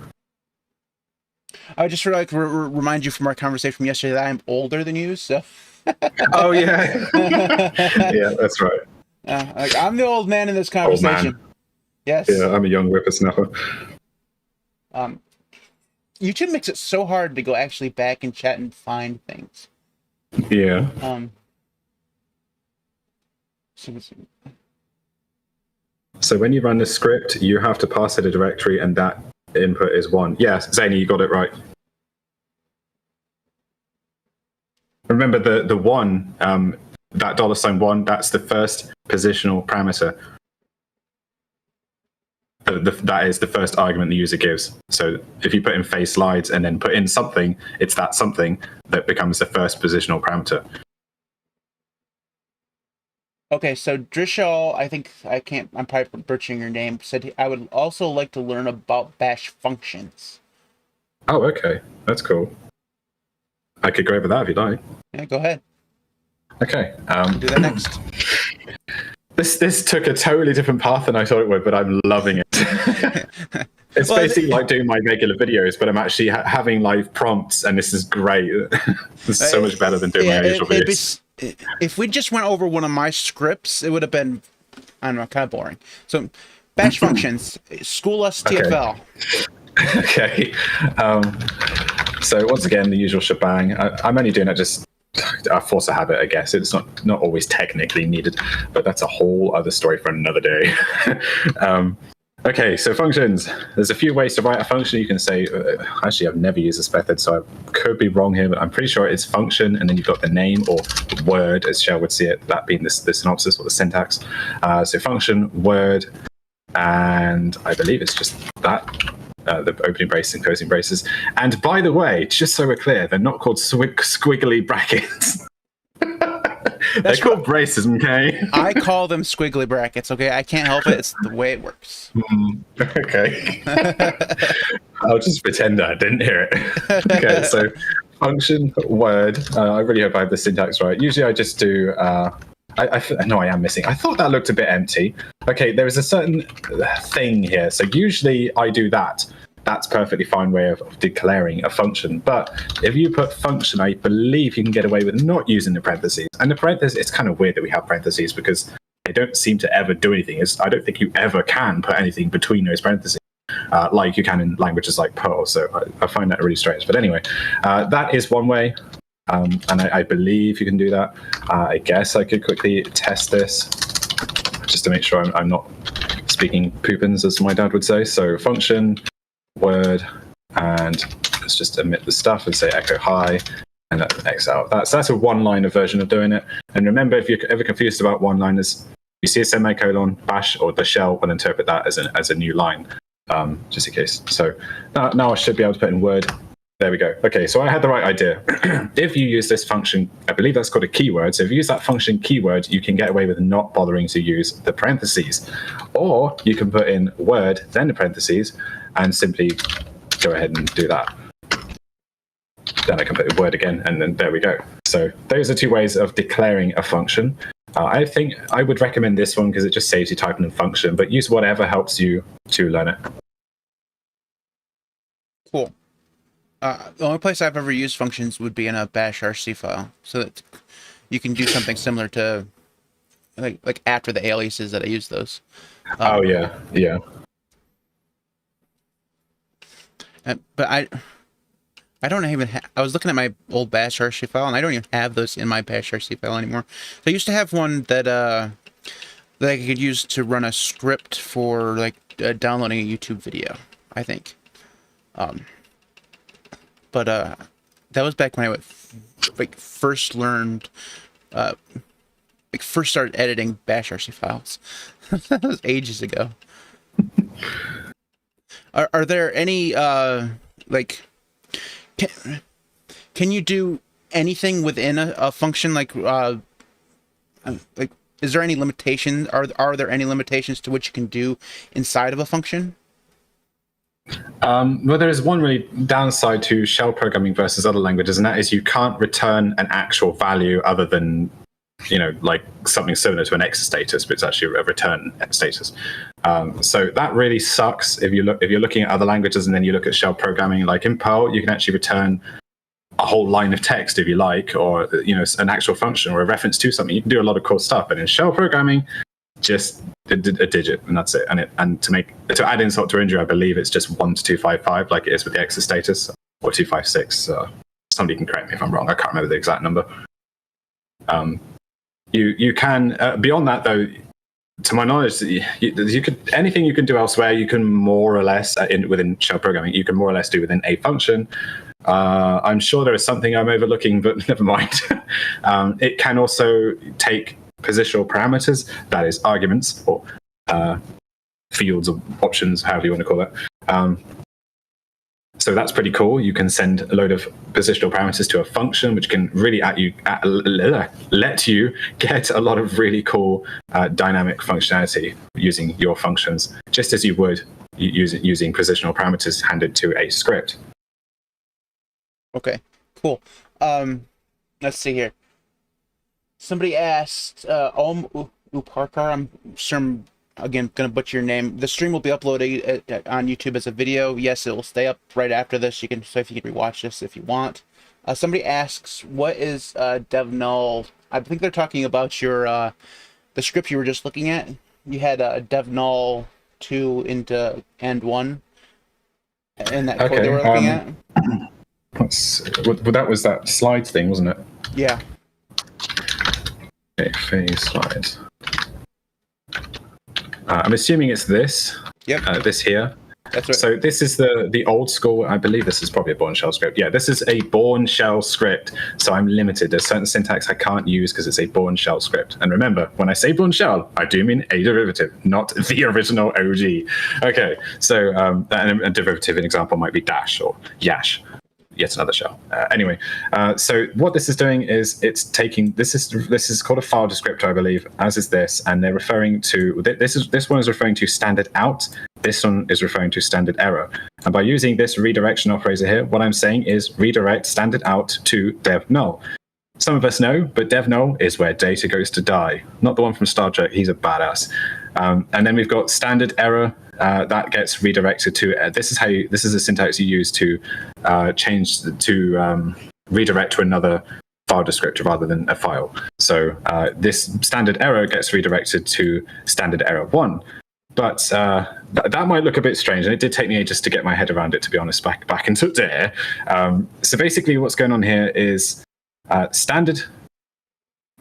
I would just like remind you from our conversation from yesterday that I'm older than you, so. Oh, yeah. Yeah, that's right. I'm the old man in this conversation. Old man. Yes. Yeah, I'm a young whippersnapper. YouTube makes it so hard to go actually back and chat and find things. Yeah. So when you run the script, you have to pass it a directory, and that input is 1. Yes, Zany, you got it right. Remember the 1, that $1, that's the first positional parameter. That is the first argument the user gives. So if you put in phase slides and then put in something, it's that something that becomes the first positional parameter. Okay, so Drishal, I'm probably butchering your name, said I would also like to learn about bash functions. Oh, okay. That's cool. I could go over that if you'd like. Yeah, go ahead. Okay. Do that next. This took a totally different path than I thought it would, but I'm loving it. It's basically like doing my regular videos, but I'm actually having live prompts, and this is great. This is so much better than doing my usual videos. If we just went over one of my scripts, it would have been, I don't know, kind of boring. So, bash functions, school us TFL. Okay. So once again, the usual shebang. I'm only doing it just force of habit, I guess. It's not always technically needed, but that's a whole other story for another day. Okay, so functions. There's a few ways to write a function. You can say, actually, I've never used this method, so I could be wrong here, but I'm pretty sure it's function, and then you've got the name or word, as Shell would see it, that being the synopsis or the syntax. So function, word, and I believe it's just that. The opening braces and closing braces. And by the way, just so we're clear, they're not called squiggly brackets. They're called braces, okay? I call them squiggly brackets, okay? I can't help it. It's the way it works. Okay. I'll just pretend I didn't hear it. Okay, so function, word. I really hope I have the syntax right. Usually I just do... no, I am missing. I thought that looked a bit empty. Okay, there is a certain thing here. So usually I do that. That's perfectly fine way of declaring a function. But if you put function, I believe you can get away with not using the parentheses. And the parentheses, it's kind of weird that we have parentheses because they don't seem to ever do anything. I don't think you ever can put anything between those parentheses. Like you can in languages like Perl. So I find that really strange. But anyway, that is one way. And I believe you can do that. I guess I could quickly test this just to make sure I'm not speaking poopins, as my dad would say. So function, word, and let's just omit the stuff and say echo hi, and let X out. That's a one-liner version of doing it. And remember, if you're ever confused about one-liners, you see a semicolon, bash, or the shell will interpret that as a new line, just in case. So now I should be able to put in word. There we go. Okay, so I had the right idea. If you use this function, I believe that's called a keyword. So if you use that function keyword, you can get away with not bothering to use the parentheses. Or you can put in word, then the parentheses, and simply go ahead and do that. Then I can put in word again, and then there we go. So those are two ways of declaring a function. I think I would recommend this one because it just saves you typing in function, but use whatever helps you to learn it. Cool. The only place I've ever used functions would be in a bash RC file, so that you can do something similar to like after the aliases that I use those. Oh yeah. But I don't even I was looking at my old bash RC file, and I don't even have those in my bash RC file anymore. So I used to have one that I could use to run a script for like downloading a YouTube video, I think. But that was back when I first learned, first started editing bash RC files. That was ages ago. Are there any can you do anything within a function like is there any limitation? Are there any limitations to what you can do inside of a function? Well, there is one really downside to shell programming versus other languages, and that is you can't return an actual value other than, like something similar to an X status, but it's actually a return status. So that really sucks if you're looking at other languages and then you look at shell programming. Like in Perl, you can actually return a whole line of text if you like, or an actual function or a reference to something. You can do a lot of cool stuff, but in shell programming, just a digit and that's it. And to add insult to injury, I believe it's just 1 to 255 like it is with the X status, or 256. Somebody can correct me if I'm wrong. I can't remember the exact number. You can beyond that though. To my knowledge, you could anything you can do elsewhere. You can more or less within shell programming. You can more or less do within a function. I'm sure there is something I'm overlooking, but never mind. It can also take positional parameters, that is arguments or fields or options, however you want to call it. So that's pretty cool. You can send a load of positional parameters to a function, which can really let you get a lot of really cool dynamic functionality using your functions, just as you would using positional parameters handed to a script. Okay, cool. Let's see here. Somebody asked, Uparkar, I'm sure I'm, again, going to butcher your name. The stream will be uploaded on YouTube as a video. Yes, it will stay up right after this. So if you can rewatch this if you want. Somebody asks, what is dev null? I think they're talking about your the script you were just looking at. You had dev null 2 into end 1 in that code they were looking at. That was that slide thing, wasn't it? Yeah. Okay, phase slides. I'm assuming it's this. Yep. This here. That's right. So this is the old school. I believe this is probably a Bourne shell script. Yeah, this is a Bourne shell script. So I'm limited. There's certain syntax I can't use because it's a Bourne shell script. And remember, when I say Bourne shell, I do mean a derivative, not the original OG. Okay, so a derivative, an example might be dash or yash. Yet another shell. Anyway, so what this is doing is it's taking this is called a file descriptor, I believe, as is this, and they're referring to this one is referring to standard out. This one is referring to standard error. And by using this redirection operator here, what I'm saying is redirect standard out to dev null. Some of us know, but dev null is where data goes to die. Not the one from Star Trek. He's a badass. And then we've got standard error. That gets redirected to this is a syntax you use to redirect to another file descriptor rather than a file. So this standard error gets redirected to standard error 1. But that might look a bit strange, and it did take me ages to get my head around it, to be honest, back into there. So basically what's going on here is standard.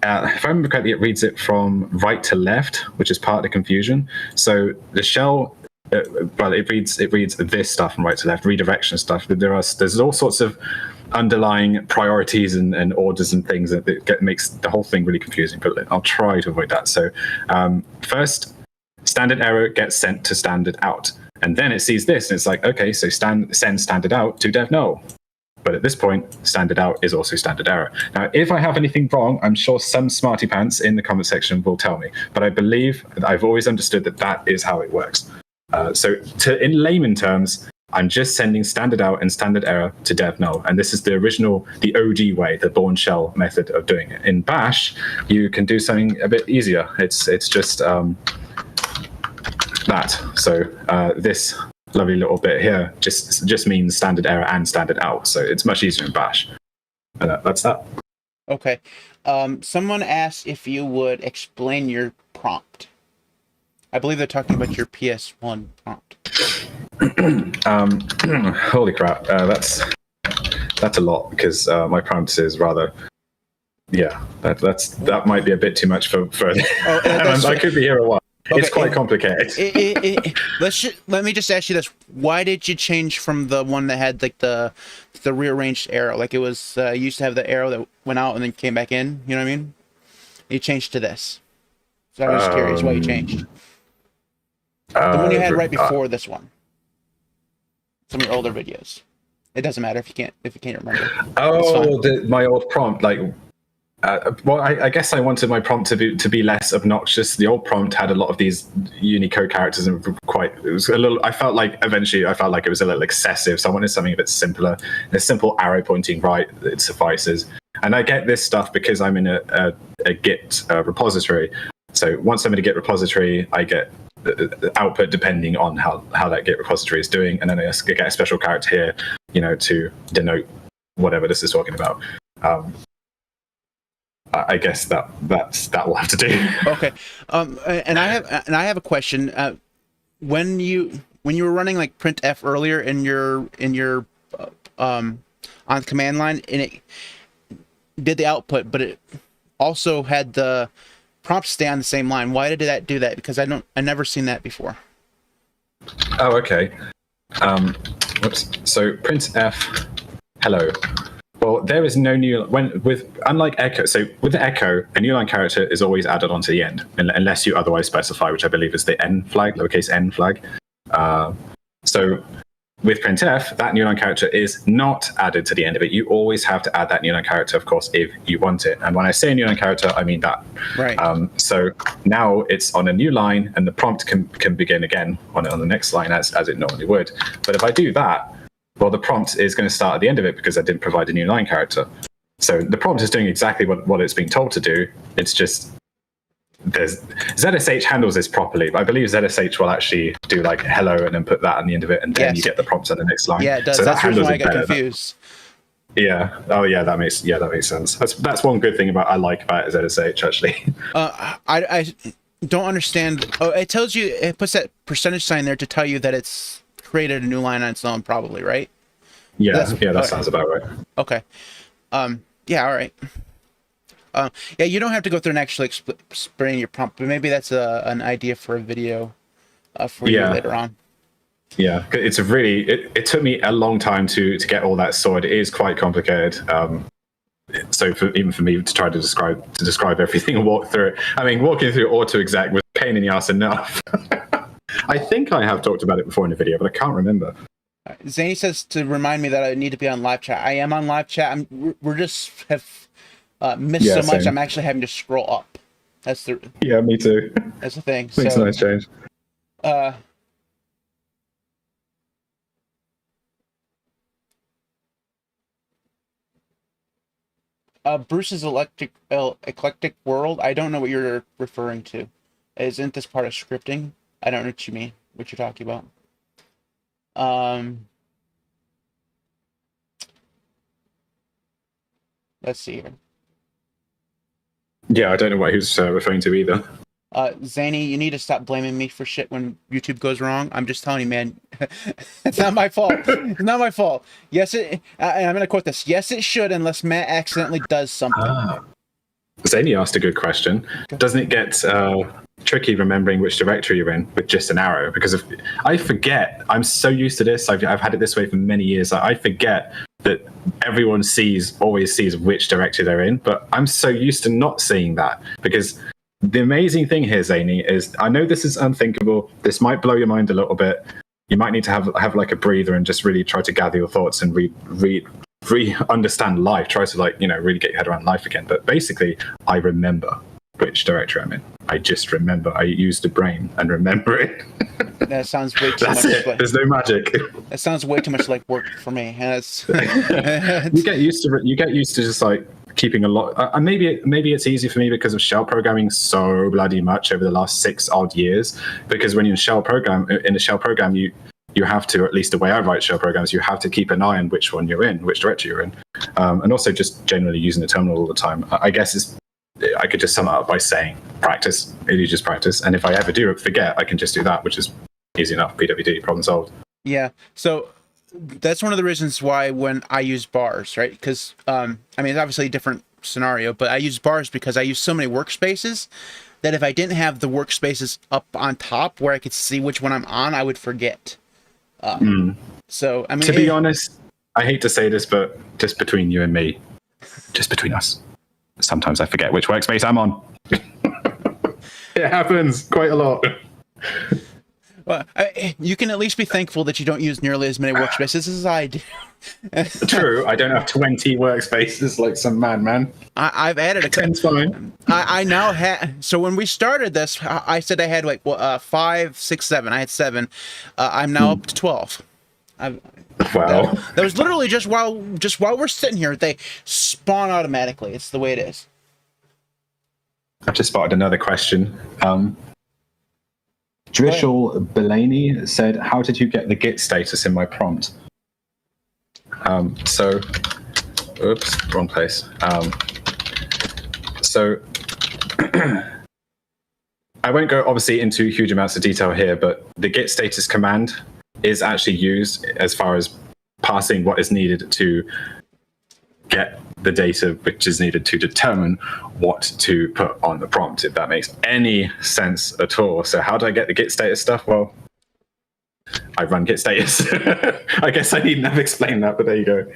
If I remember correctly, it reads it from right to left, which is part of the confusion. So the shell, it reads this stuff from right to left, redirection stuff. There's all sorts of underlying priorities and orders and things that makes the whole thing really confusing. But I'll try to avoid that. So first, standard error gets sent to standard out, and then it sees this, and it's like, okay, so send standard out to dev null. But at this point, standard out is also standard error. Now, if I have anything wrong, I'm sure some smarty pants in the comment section will tell me. But I believe I've always understood that is how it works. So in layman terms, I'm just sending standard out and standard error to dev null. And this is the OG way, the Bourne shell method of doing it. In Bash, you can do something a bit easier. It's just that. So this lovely little bit here just means standard error and standard out, so it's much easier in Bash. And that's that. Okay. Someone asked if you would explain your prompt. I believe they're talking about your PS1 prompt. Holy crap, that's a lot, because my prompt is rather. Yeah, that might be a bit too much for. I could be here a while. Okay, it's quite complicated. Let me just ask you this: why did you change from the one that had like the rearranged arrow? Like it was used to have the arrow that went out and then came back in. You know what I mean? You changed to this. So I was curious why you changed. The one you had right before this one. Some of your older videos. It doesn't matter if you can't remember. Oh, my old prompt, like. Well, I guess I wanted my prompt to be less obnoxious. The old prompt had a lot of these Unicode characters, and it was a little. I felt like it was a little excessive. So I wanted something a bit simpler. A simple arrow pointing right, it suffices. And I get this stuff because I'm in a Git repository. So once I'm in a Git repository, I get the output depending on how that Git repository is doing, and then I get a special character here, to denote whatever this is talking about. I guess that will have to do. Okay, and I have a question. When you were running like Printf earlier in your on the command line, and it did the output, but it also had the prompt stay on the same line. Why did that do that? Because I never seen that before. Oh, okay. Whoops. So printf hello. Well, there is no new unlike echo. So with the echo, a new line character is always added onto the end, unless you otherwise specify, which I believe is the n flag, lowercase n flag. So with printf, that new line character is not added to the end of it. You always have to add that new line character, of course, if you want it. And when I say new line character, I mean that. Right. So now it's on a new line, and the prompt can begin again on the next line as it normally would. But if I do that, well, the prompt is going to start at the end of it because I didn't provide a new line character. So the prompt is doing exactly what it's being told to do. It's just ZSH handles this properly. But I believe ZSH will actually do like hello and then put that on the end of it, and then you get the prompts on the next line. Yeah, it does. So that's the reason why I got better. confused. Yeah. Oh, yeah. That makes sense. That's one good thing I like about ZSH actually. I don't understand. Oh, it puts that percentage sign there to tell you that it's created a new line on its own, probably, right? Yeah, that sounds about right. Okay. Yeah, all right. Yeah, you don't have to go through and actually explain your prompt, but maybe that's an idea for a video for you later on. Yeah, it's a really. It took me a long time to get all that sorted. It is quite complicated. So even for me to try to describe everything and walk through it, I mean, walking through AutoExec was a pain in the ass enough. I think I have talked about it before in a video, but I can't remember. Zany says to remind me that I need to be on live chat. I am on live chat. We're just have missed so much. Same. I'm actually having to scroll up. That's the Me too. That's the thing. Makes a nice change. Bruce's eclectic world. I don't know what you're referring to. Isn't this part of scripting? I don't know what you mean. What you're talking about. Let's see here. Yeah, I don't know what he was referring to either. Zany, you need to stop blaming me for shit when YouTube goes wrong. I'm just telling you, man. It's not my fault. It's not my fault. Yes, and I'm going to quote this. Yes, it should, unless Matt accidentally does something. Zany asked a good question. Doesn't it get tricky remembering which directory you're in with just an arrow? Because I forget. I'm so used to this. I've had it this way for many years. I forget that everyone always sees which directory they're in. But I'm so used to not seeing that, because the amazing thing here, Zany, is I know this is unthinkable. This might blow your mind a little bit. You might need to have like a breather and just really try to gather your thoughts and understand life. Try to really get your head around life again. But basically, I remember which directory I'm in. I just remember. I use the brain and remember it. That sounds way too That's much. it. There's no magic. That sounds way too much like work for me. You get used to just like keeping a lot. Maybe it's easy for me because of shell programming so bloody much over the last 6 odd years. Because when you're in a shell program, you have to, or at least the way I write shell programs, you have to keep an eye on which one you're in, which directory you're in, and also just generally using the terminal all the time. I guess I could just sum it up by saying practice. You just practice, and if I ever do forget, I can just do that, which is easy enough. PWD, problem solved. Yeah. So that's one of the reasons why when I use bars, right? Because I mean, it's obviously a different scenario, but I use bars because I use so many workspaces that if I didn't have the workspaces up on top where I could see which one I'm on, I would forget. So I mean, to be honest, I hate to say this, but just between you and me, just between us, sometimes I forget which workspace I'm on. It happens quite a lot. Well, you can at least be thankful that you don't use nearly as many workspaces as I do. True, I don't have 20 workspaces like some madman. I've added a 10's fine. I now have. So when we started this, I said I had like 5, 6, 7. I had 7. I'm now up to 12. Wow. That was literally just while we're sitting here. They spawn automatically. It's the way it is. I've just spotted another question. Drishel Belaney said, "How did you get the Git status in my prompt?" Oops, wrong place. So I won't go obviously into huge amounts of detail here, but the Git status command is actually used as far as passing what is needed to get the data which is needed to determine what to put on the prompt, if that makes any sense at all. So how do I get the Git status stuff? Well, I run Git status. I guess I needn't have explained that, but there you go.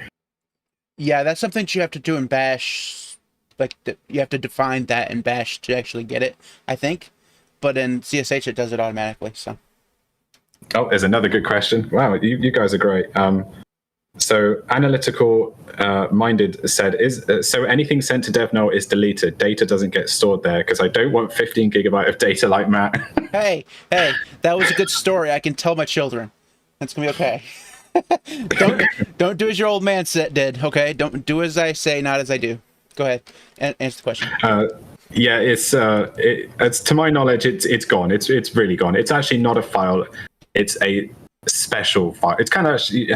Yeah, that's something you have to do in Bash. Like you have to define that in Bash to actually get it, I think. But in CSH, it does it automatically. So. Oh, there's another good question. Wow, you guys are great. So analytical minded said, so anything sent to DevNull is deleted. Data doesn't get stored there because I don't want 15 gigabyte of data like Matt. Hey, that was a good story. I can tell my children. That's gonna be okay. Don't do as your old man did. Okay, don't do as I say, not as I do. Go ahead and answer the question. Yeah, it's to my knowledge, it's gone. It's really gone. It's actually not a file. It's a special file. It's kind of actually.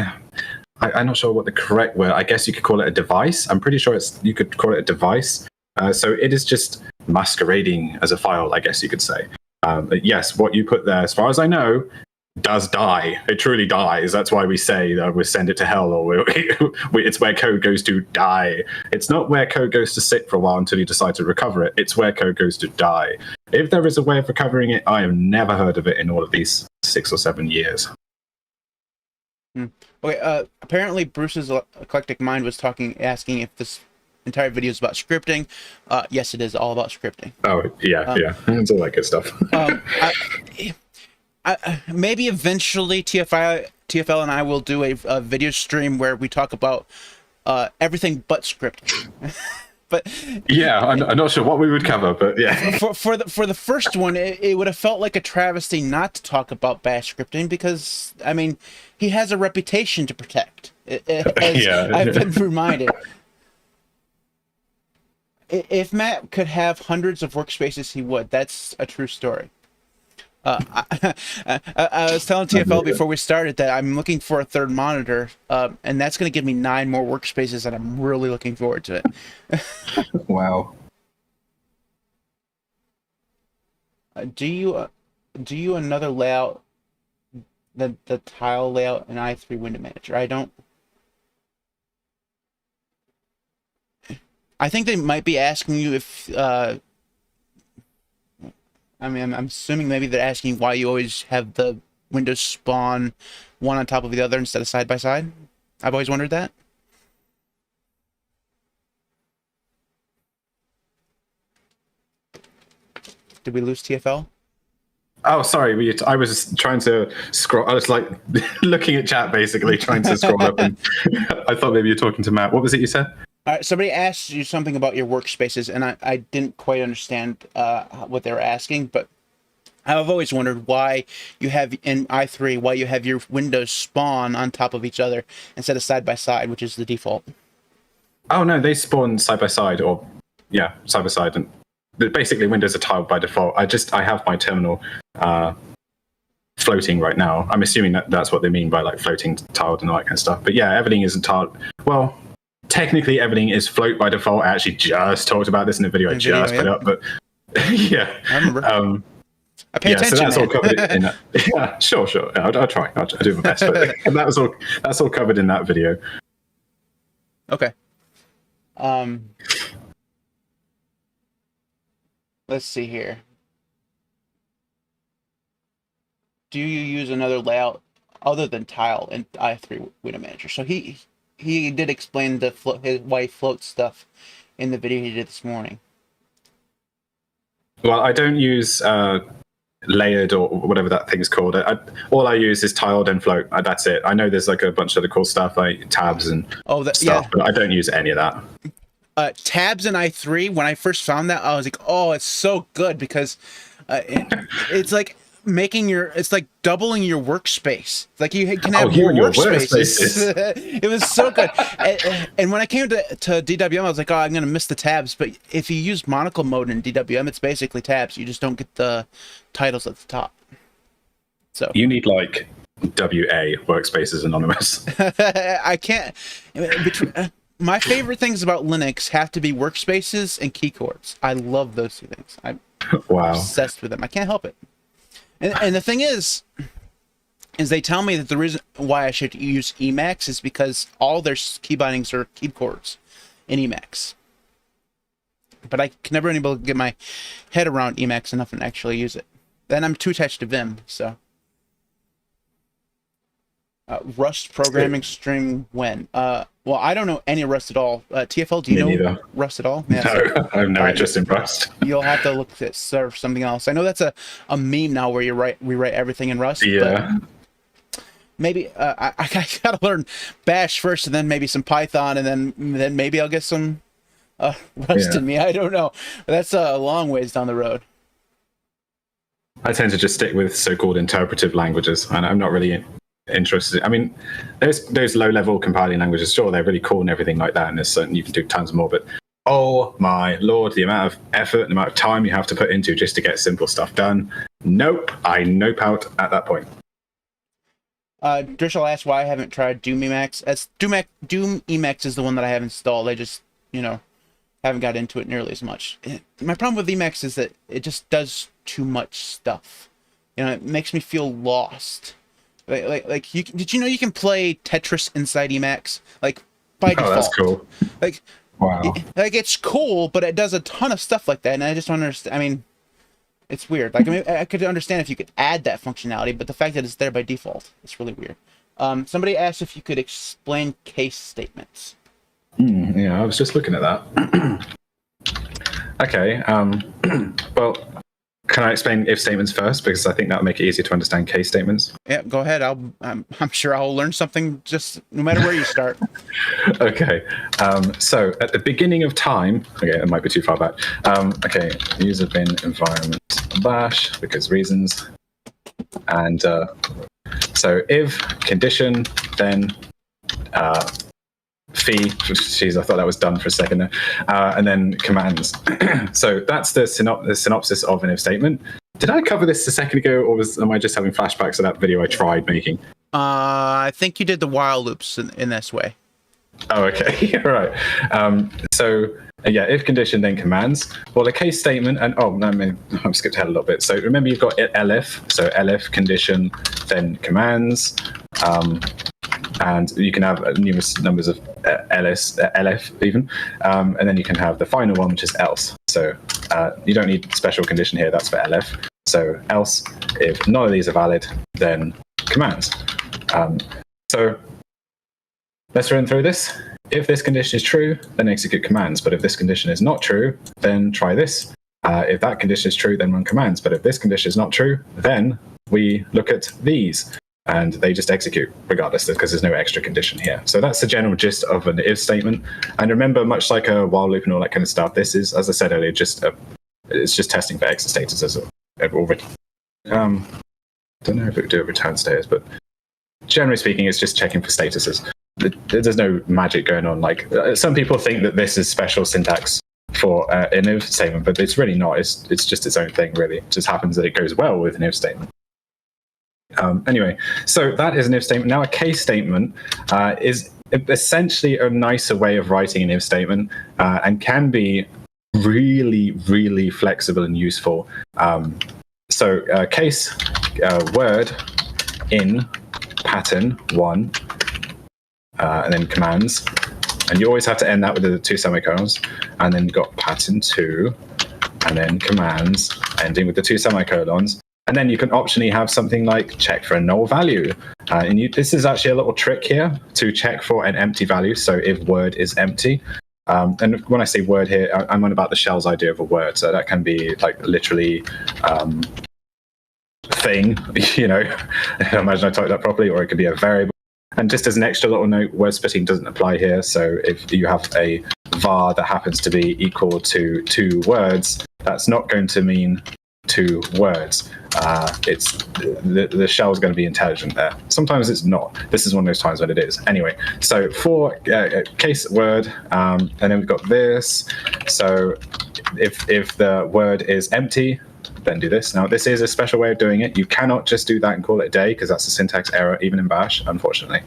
I'm not sure what the correct word. I guess you could call it a device. I'm pretty sure you could call it a device. So it is just masquerading as a file, I guess you could say. But yes, what you put there, as far as I know, does die. It truly dies. That's why we say that we send it to hell, or it's where code goes to die. It's not where code goes to sit for a while until you decide to recover it. It's where code goes to die. If there is a way of recovering it, I have never heard of it in all of these 6 or 7 years. Okay, apparently Bruce's eclectic mind was asking if this entire video is about scripting. Yes, it is all about scripting. Oh, yeah. It's all that good stuff. Maybe eventually TFL and I will do a video stream where we talk about everything but scripting. But yeah, I'm not sure what we would cover, but yeah. For the first one, it would have felt like a travesty not to talk about bash scripting because, I mean, he has a reputation to protect. I've been reminded. If Matt could have hundreds of workspaces, he would. That's a true story. I was telling TFL before we started that I'm looking for a third monitor, and that's going to give me 9 more workspaces, and I'm really looking forward to it. Wow. Do you another layout, the tile layout in i3 Window Manager? I don't. I think they might be asking you if. I mean, I'm assuming maybe they're asking why you always have the windows spawn one on top of the other instead of side by side. I've always wondered that. Did we lose TFL? Oh, sorry. I was trying to scroll. I was like looking at chat, basically trying to scroll up. And I thought maybe you're talking to Matt. What was it you said? All right, somebody asked you something about your workspaces, and I didn't quite understand what they were asking, but I've always wondered why you have in i3, why you have your windows spawn on top of each other instead of side by side, which is the default. Oh no, they spawn side by side, or side by side, and basically windows are tiled by default. I have my terminal floating right now. I'm assuming that's what they mean by like floating tiled and all that kind of stuff. But yeah, everything isn't tiled. Well, technically everything is float by default. I actually just talked about this in a video I just put up, but yeah. I remember. I pay attention. So that's all covered in that. Yeah, sure. I'll try. I'll do my best. But that's all covered in that video. Okay. Let's see here. Do you use another layout other than tile in i3 Window Manager? So he did explain why he floats stuff in the video he did this morning. Well, I don't use layered or whatever that thing's called. All I use is tiled and float. That's it. I know there's like a bunch of other cool stuff like tabs and stuff, but I don't use any of that. Tabs in i3, when I first found that, I was like, oh, it's so good because it's like it's like doubling your workspace. It's like you can have more workspaces. It was so good. And when I came to DWM, I was like, oh, I'm going to miss the tabs. But if you use monocle mode in DWM, it's basically tabs. You just don't get the titles at the top. So you need like WA workspaces anonymous. I can't. My favorite things about Linux have to be workspaces and keycords. I love those two things. I'm obsessed with them. I can't help it. And the thing is they tell me that the reason why I should use Emacs is because all their key bindings are keycords in Emacs. But I can never able to get my head around Emacs enough and actually use it. Then I'm too attached to Vim, so. Rust programming string when? Well, I don't know any Rust at all. TFL, do you know neither. Rust at all? Yeah, no, I have no interest in Rust. You'll have to look at something else. I know that's a meme now where you rewrite everything in Rust. Yeah. Maybe I gotta learn Bash first, and then maybe some Python, and then maybe I'll get some Rust in me. I don't know. But that's a long ways down the road. I tend to just stick with so-called interpretive languages, and I'm not really interested. I mean, those low-level compiling languages, sure, they're really cool and everything like that, and there's certain you can do tons more. But oh my lord, the amount of effort and the amount of time you have to put into just to get simple stuff done. Nope, I nope out at that point. Drishel asked why I haven't tried Doom Emacs. Doom Emacs is the one that I have installed. I just, haven't got into it nearly as much. My problem with Emacs is that it just does too much stuff. It makes me feel lost. Like did you know you can play Tetris inside Emacs? Like by default. Oh, that's cool. Like, Wow. like it's cool, but it does a ton of stuff like that, and I just don't understand. I mean, it's weird. Like, I mean, I could understand if you could add that functionality, but the fact that it's there by default, it's really weird. Somebody asked if you could explain case statements. Yeah, I was just looking at that. Okay. Well, can I explain if statements first? Because I think that'll make it easier to understand case statements. Yeah, go ahead. I'm sure I'll learn something just no matter where you start. Okay. So at the beginning of time, okay, it might be too far back. Okay, user bin environment bash because reasons. And so if condition, then fee, jeez, I thought that was done for a second there, and then commands. So that's the synopsis of an if statement. Did I cover this a second ago, or am I just having flashbacks of that video I tried making? I think you did the while loops in this way. Oh, okay. All right. So yeah, if condition, then commands. Well, a case statement, and oh, no, I've skipped ahead a little bit. So remember, you've got elif. So elif condition, then commands. And you can have numerous numbers of elif even, and then you can have the final one, which is else. So you don't need special condition here. That's for elif. So else, if none of these are valid, then commands. So let's run through this. If this condition is true, then execute commands. But if this condition is not true, then try this. If that condition is true, then run commands. But if this condition is not true, then we look at these. And they just execute regardless, because there's no extra condition here. So that's the general gist of an if statement. And remember, much like a while loop and all that kind of stuff, this is, as I said earlier, it's just testing for exit statuses. Don't know if it would do a return status, but generally speaking, it's just checking for statuses. There's no magic going on. Like some people think that this is special syntax for an if statement, but it's really not. It's just its own thing, really. It just happens that it goes well with an if statement. Anyway, so that is an if statement. Now, a case statement is essentially a nicer way of writing an if statement and can be really, really flexible and useful. So case word in pattern 1 and then commands. And you always have to end that with the 2 semicolons. And then you've got pattern 2 and then commands ending with the 2 semicolons. And then you can optionally have something like check for a null value. This is actually a little trick here to check for an empty value. So if word is empty, and when I say word here, I'm on about the shell's idea of a word. So that can be like literally thing, you know, imagine I typed that properly, or it could be a variable. And just as an extra little note, word splitting doesn't apply here. So if you have a var that happens to be equal to 2 words, that's not going to mean 2 words. It's the shell is going to be intelligent there. Sometimes it's not. This is one of those times when it is. Anyway, so for case word, and then we've got this. So if the word is empty, then do this. Now, this is a special way of doing it. You cannot just do that and call it a day, because that's a syntax error, even in Bash, unfortunately.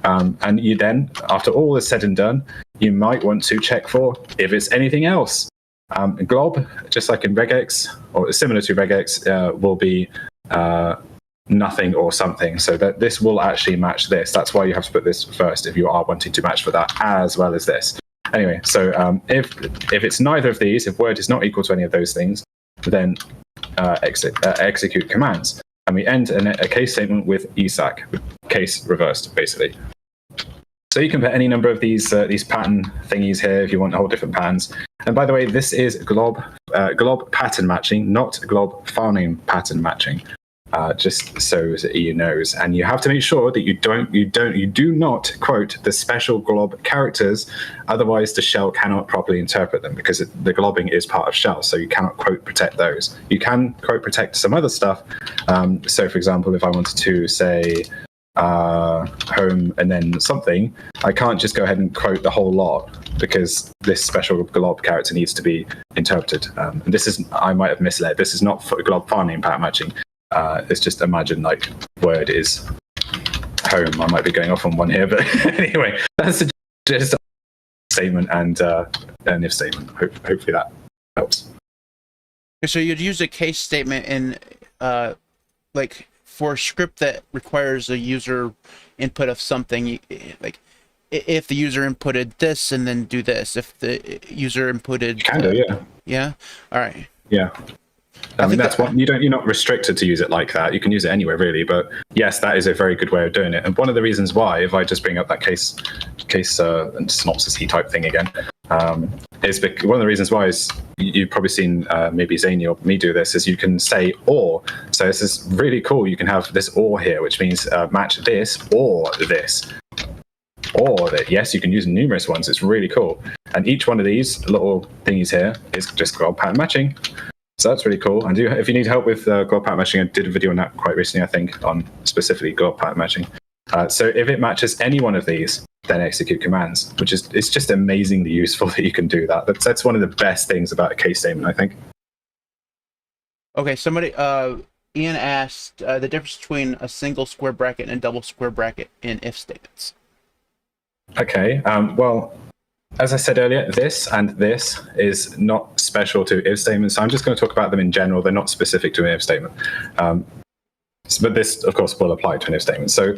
And you then, after all is said and done, you might want to check for if it's anything else. Glob, just like in regex, or similar to regex, will be nothing or something. So that this will actually match this. That's why you have to put this first if you are wanting to match for that as well as this. Anyway, so if it's neither of these, if word is not equal to any of those things, then execute commands. And we end a case statement with ESAC, case reversed, basically. So you can put any number of these pattern thingies here if you want whole different patterns. And by the way, this is glob pattern matching, not glob filename pattern matching. Just so that you knows, and you have to make sure that you do not quote the special glob characters, otherwise the shell cannot properly interpret them, because the globbing is part of shell, so you cannot quote protect those. You can quote protect some other stuff. So for example, if I wanted to say home and then something, I can't just go ahead and quote the whole lot, because this special glob character needs to be interpreted. And this is, I might have misled, this is not for glob filename pattern matching. It's just imagine like word is home. I might be going off on one here, but anyway, that's just a statement and an if statement. Hopefully that helps. So you'd use a case statement in like for a script that requires a user input of something, like if the user inputted this and then do this, if the user inputted, You can do, yeah. Yeah. All right. Yeah. I mean, think that's what you're not restricted to use it like that. You can use it anywhere really, but yes, that is a very good way of doing it. And one of the reasons why, if I just bring up that case and synopsis type thing again, is because one of the reasons why is you've probably seen maybe Zany or me do this is you can say or. So this is really cool. You can have this or here, which means match this or this. Or that, yes, you can use numerous ones. It's really cool. And each one of these little thingies here is just called pattern matching. So that's really cool. And if you need help with glob pattern matching, I did a video on that quite recently, I think, on specifically glob pattern matching. So if it matches any one of these, then execute commands, which is it's just amazingly useful that you can do that. That's one of the best things about a case statement, I think. Okay, somebody, Ian asked the difference between a single square bracket and a double square bracket in if statements. Okay, well, as I said earlier, this and this is not special to if statements. So I'm just going to talk about them in general. They're not specific to an if statement. But this, of course, will apply to an if statement. So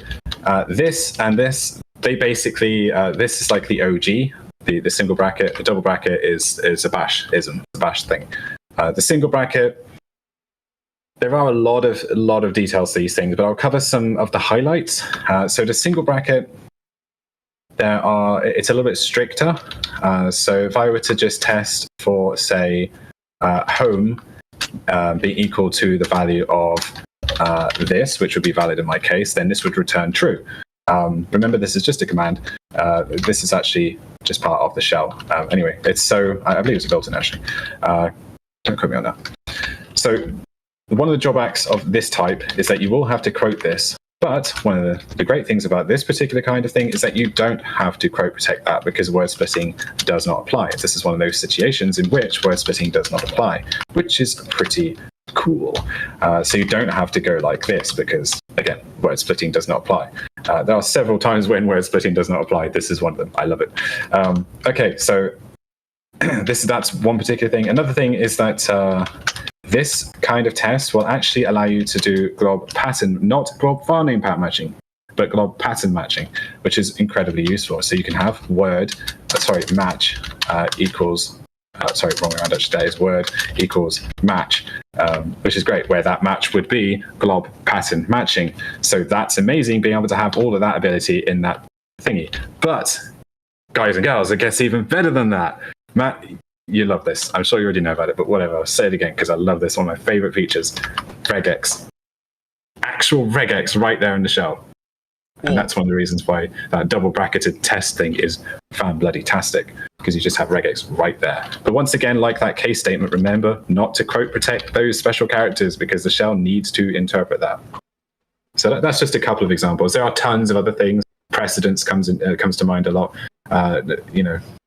this and this, they basically, this is like the OG, the single bracket. The double bracket is a bash-ism, a bash thing. The single bracket, there are a lot of details to these things, but I'll cover some of the highlights. So the single bracket, it's a little bit stricter. So if I were to just test for, say, home being equal to the value of this, which would be valid in my case, then this would return true. Remember, this is just a command. This is actually just part of the shell. Anyway, it's so, I believe it's built-in actually. Don't quote me on that. So one of the drawbacks of this type is that you will have to quote this. But one of the great things about this particular kind of thing is that you don't have to quote protect that because word splitting does not apply. This is one of those situations in which word splitting does not apply, which is pretty cool. So you don't have to go like this because, again, word splitting does not apply. There are several times when word splitting does not apply. This is one of them. I love it. Okay, so that's one particular thing. Another thing is that this kind of test will actually allow you to do glob pattern, not glob file name pattern matching, but glob pattern matching, which is incredibly useful. So you can have match equals, wrong around actually, that is word equals match, which is great, where that match would be glob pattern matching. So that's amazing, being able to have all of that ability in that thingy. But guys and girls, it gets even better than that. Matt, you love this. I'm sure you already know about it, but whatever. I'll say it again because I love this. One of my favorite features. Regex. Actual regex right there in the shell. And that's one of the reasons why that double bracketed test thing is fan-bloody-tastic, because you just have regex right there. But once again, like that case statement, remember not to quote protect those special characters because the shell needs to interpret that. So that's just a couple of examples. There are tons of other things. Precedence comes to mind a lot.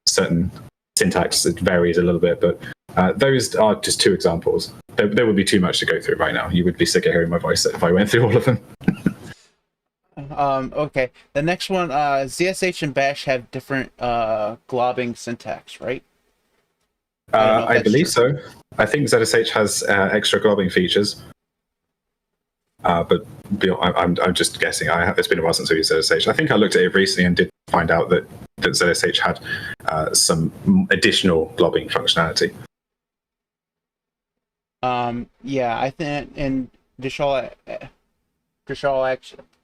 Certain syntax, it varies a little bit, but those are just two examples. There would be too much to go through right now. You would be sick of hearing my voice if I went through all of them. Okay, the next one, ZSH and Bash have different globbing syntax, right? I believe so. I think ZSH has extra globbing features. But I'm just guessing. It's been a while since I used ZSH. I think I looked at it recently and did find out that ZSH had some additional globbing functionality. Yeah, I think, and Dishal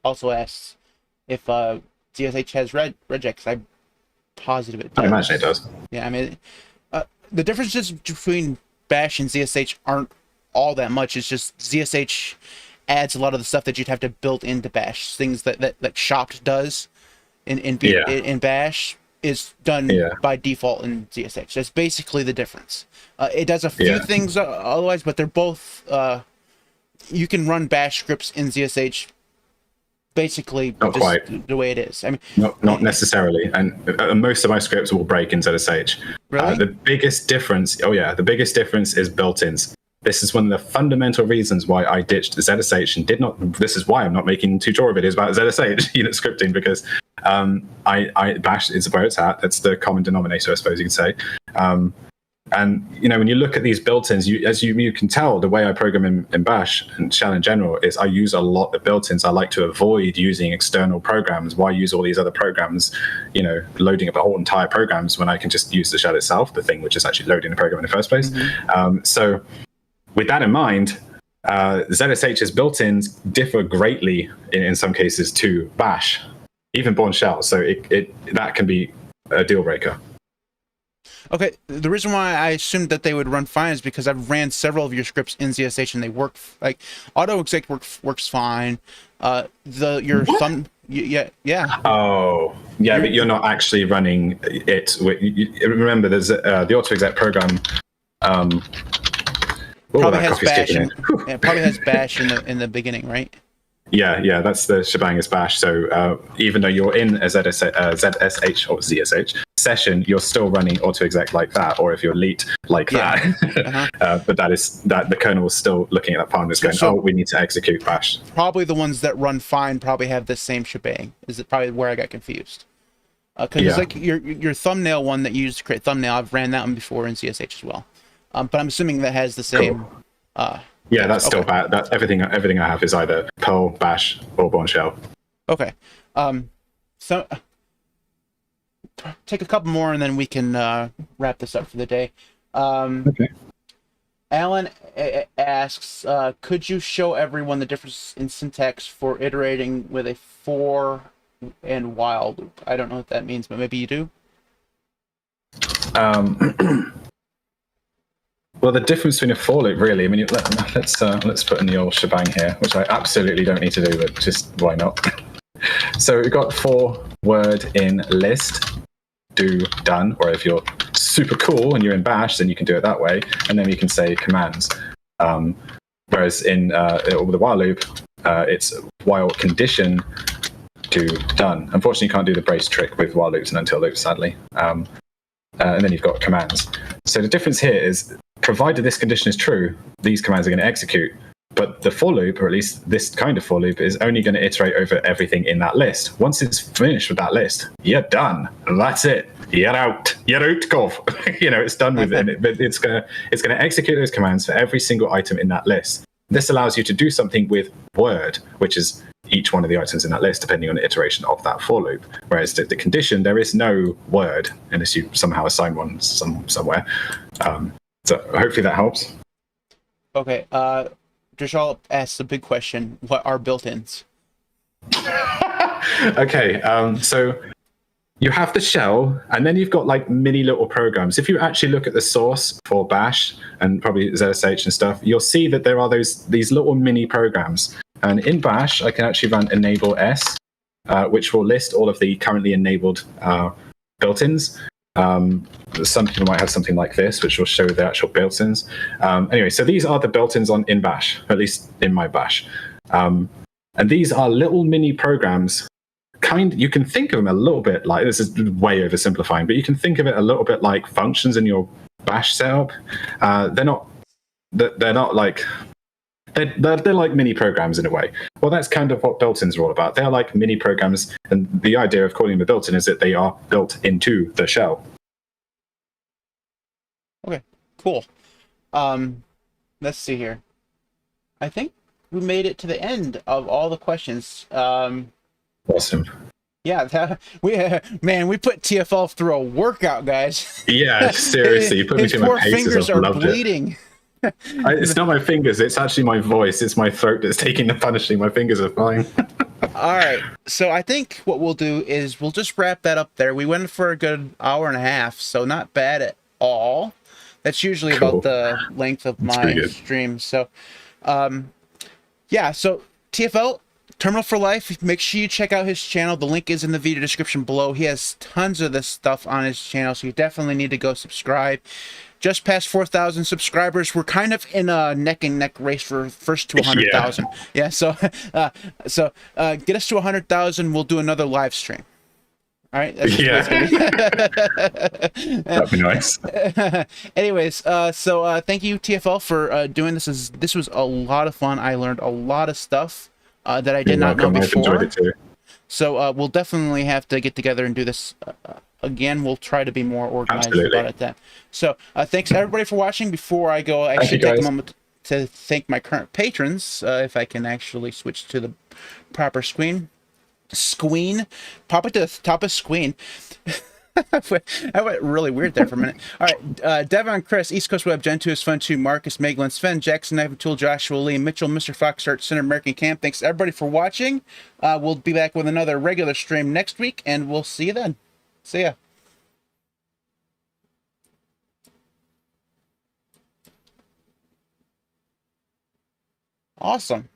also asks if ZSH has regex. I'm positive it does. I imagine it does. Yeah, I mean, the differences between Bash and ZSH aren't all that much. It's just ZSH adds a lot of the stuff that you'd have to build into Bash. Things that Shopt does in Bash is done by default in ZSH. That's basically the difference. It does a few things otherwise, but they're both. You can run Bash scripts in ZSH. Basically, not just quite the way it is. I mean, not necessarily. And most of my scripts will break in ZSH. Really? The biggest difference. The biggest difference is built-ins. This is one of the fundamental reasons why I ditched ZSH and did not. This is why I'm not making tutorial videos about ZSH unit scripting, because I Bash is where it's at. That's the common denominator, I suppose you could say. And when you look at these built-ins, you can tell the way I program in Bash and Shell in general is I use a lot of built-ins. I like to avoid using external programs. Why use all these other programs, loading up a whole entire programs when I can just use the shell itself, the thing which is actually loading the program in the first place. So with that in mind, ZSH's built-ins differ greatly in some cases to Bash, even Bourne Shell. So that can be a deal breaker. Okay, the reason why I assumed that they would run fine is because I've ran several of your scripts in ZSH and they work like auto-exec works fine. Yeah. Oh, yeah, but you're not actually running it. Remember, there's the auto-exec program. Probably has Bash. Probably has Bash in the beginning, right? Yeah, that's the shebang is Bash. So even though you're in a ZSH or ZSH session, you're still running autoexec like that, or if you're elite like that. But that the kernel is still looking at that file and is going, we need to execute Bash. Probably the ones that run fine probably have the same shebang. Is it probably where I got confused? Because it's like your thumbnail one that you used to create thumbnail. I've ran that one before in ZSH as well. But I'm assuming that has the same. Cool. Yeah, that's still bad. That's everything I have is either Perl, Bash, or Bourne Shell. Okay. So take a couple more and then we can wrap this up for the day. Okay. Alan asks, could you show everyone the difference in syntax for iterating with a for and while loop? I don't know what that means, but maybe you do. Well, the difference between a for loop, really, I mean, let's put in the old shebang here, which I absolutely don't need to do, but just why not? So we've got for word in list, do done, or if you're super cool and you're in Bash, then you can do it that way, and then you can say commands. Whereas in the while loop, it's while condition do done. Unfortunately, you can't do the brace trick with while loops and until loops, sadly. And then you've got commands. So the difference here is, provided this condition is true, these commands are going to execute. But the for loop, or at least this kind of for loop, is only going to iterate over everything in that list. Once it's finished with that list, you're done. That's it. You're out. You're out, Gov. It's done with it. But it's going to execute those commands for every single item in that list. This allows you to do something with word, which is each one of the items in that list, depending on the iteration of that for loop. Whereas the condition, there is no word, unless you somehow assign one somewhere. So hopefully that helps. Okay. Drishal asks a big question. What are built-ins? Okay. So you have the shell, and then you've got like mini little programs. If you actually look at the source for Bash and probably ZSH and stuff, you'll see that there are these little mini programs. And in Bash, I can actually run enable s, which will list all of the currently enabled built-ins. Some people might have something like this, which will show the actual built-ins. Anyway, so these are the built-ins in Bash, at least in my Bash. And these are little mini programs. You can think of them a little bit like, this is way oversimplifying, but you can think of it a little bit like functions in your Bash setup. They're not like, they're like mini programs in a way. Well, that's kind of what built-ins are all about. They're like mini programs, and the idea of calling them a built-in is that they are built into the shell. Okay, cool. Let's see here. I think we made it to the end of all the questions. Awesome. Yeah, we put TFL through a workout, guys. Yeah, seriously, you put me through my paces. Fingers are bleeding. It's not my fingers, it's actually my voice. It's my throat that's taking the punishing. My fingers are fine. All right, so I think what we'll do is we'll just wrap that up there. We went for a good hour and a half, so not bad at all. That's usually about the length of my stream. So, yeah, so TFL, TerminalForLife, make sure you check out his channel. The link is in the video description below. He has tons of this stuff on his channel, so you definitely need to go subscribe. Just past 4,000 subscribers. We're kind of in a neck and neck race for first to 100,000. Yeah, so get us to 100,000. We'll do another live stream. All right. That'd be nice. Anyways, so thank you TFL for doing this. This was a lot of fun. I learned a lot of stuff that I did not know before. I've enjoyed it too. So we'll definitely have to get together and do this again, we'll try to be more organized Absolutely. about it then. So thanks everybody for watching. Before I go, I Thank should you, take a guys. moment to thank my current patrons. If I can actually switch to the proper screen. Pop it to the top of screen. I went really weird there for a minute. All right, Devon, Chris, EastCoastWeb, Gentoo, Sven, Marcus, Maeglin, Sven, Jackson, Knife Tool, Joshua Lee, Mitchell, Mr. Fox, ArchSinner, American Camp. Thanks everybody for watching. We'll be back with another regular stream next week, and we'll see you then. See ya. Awesome.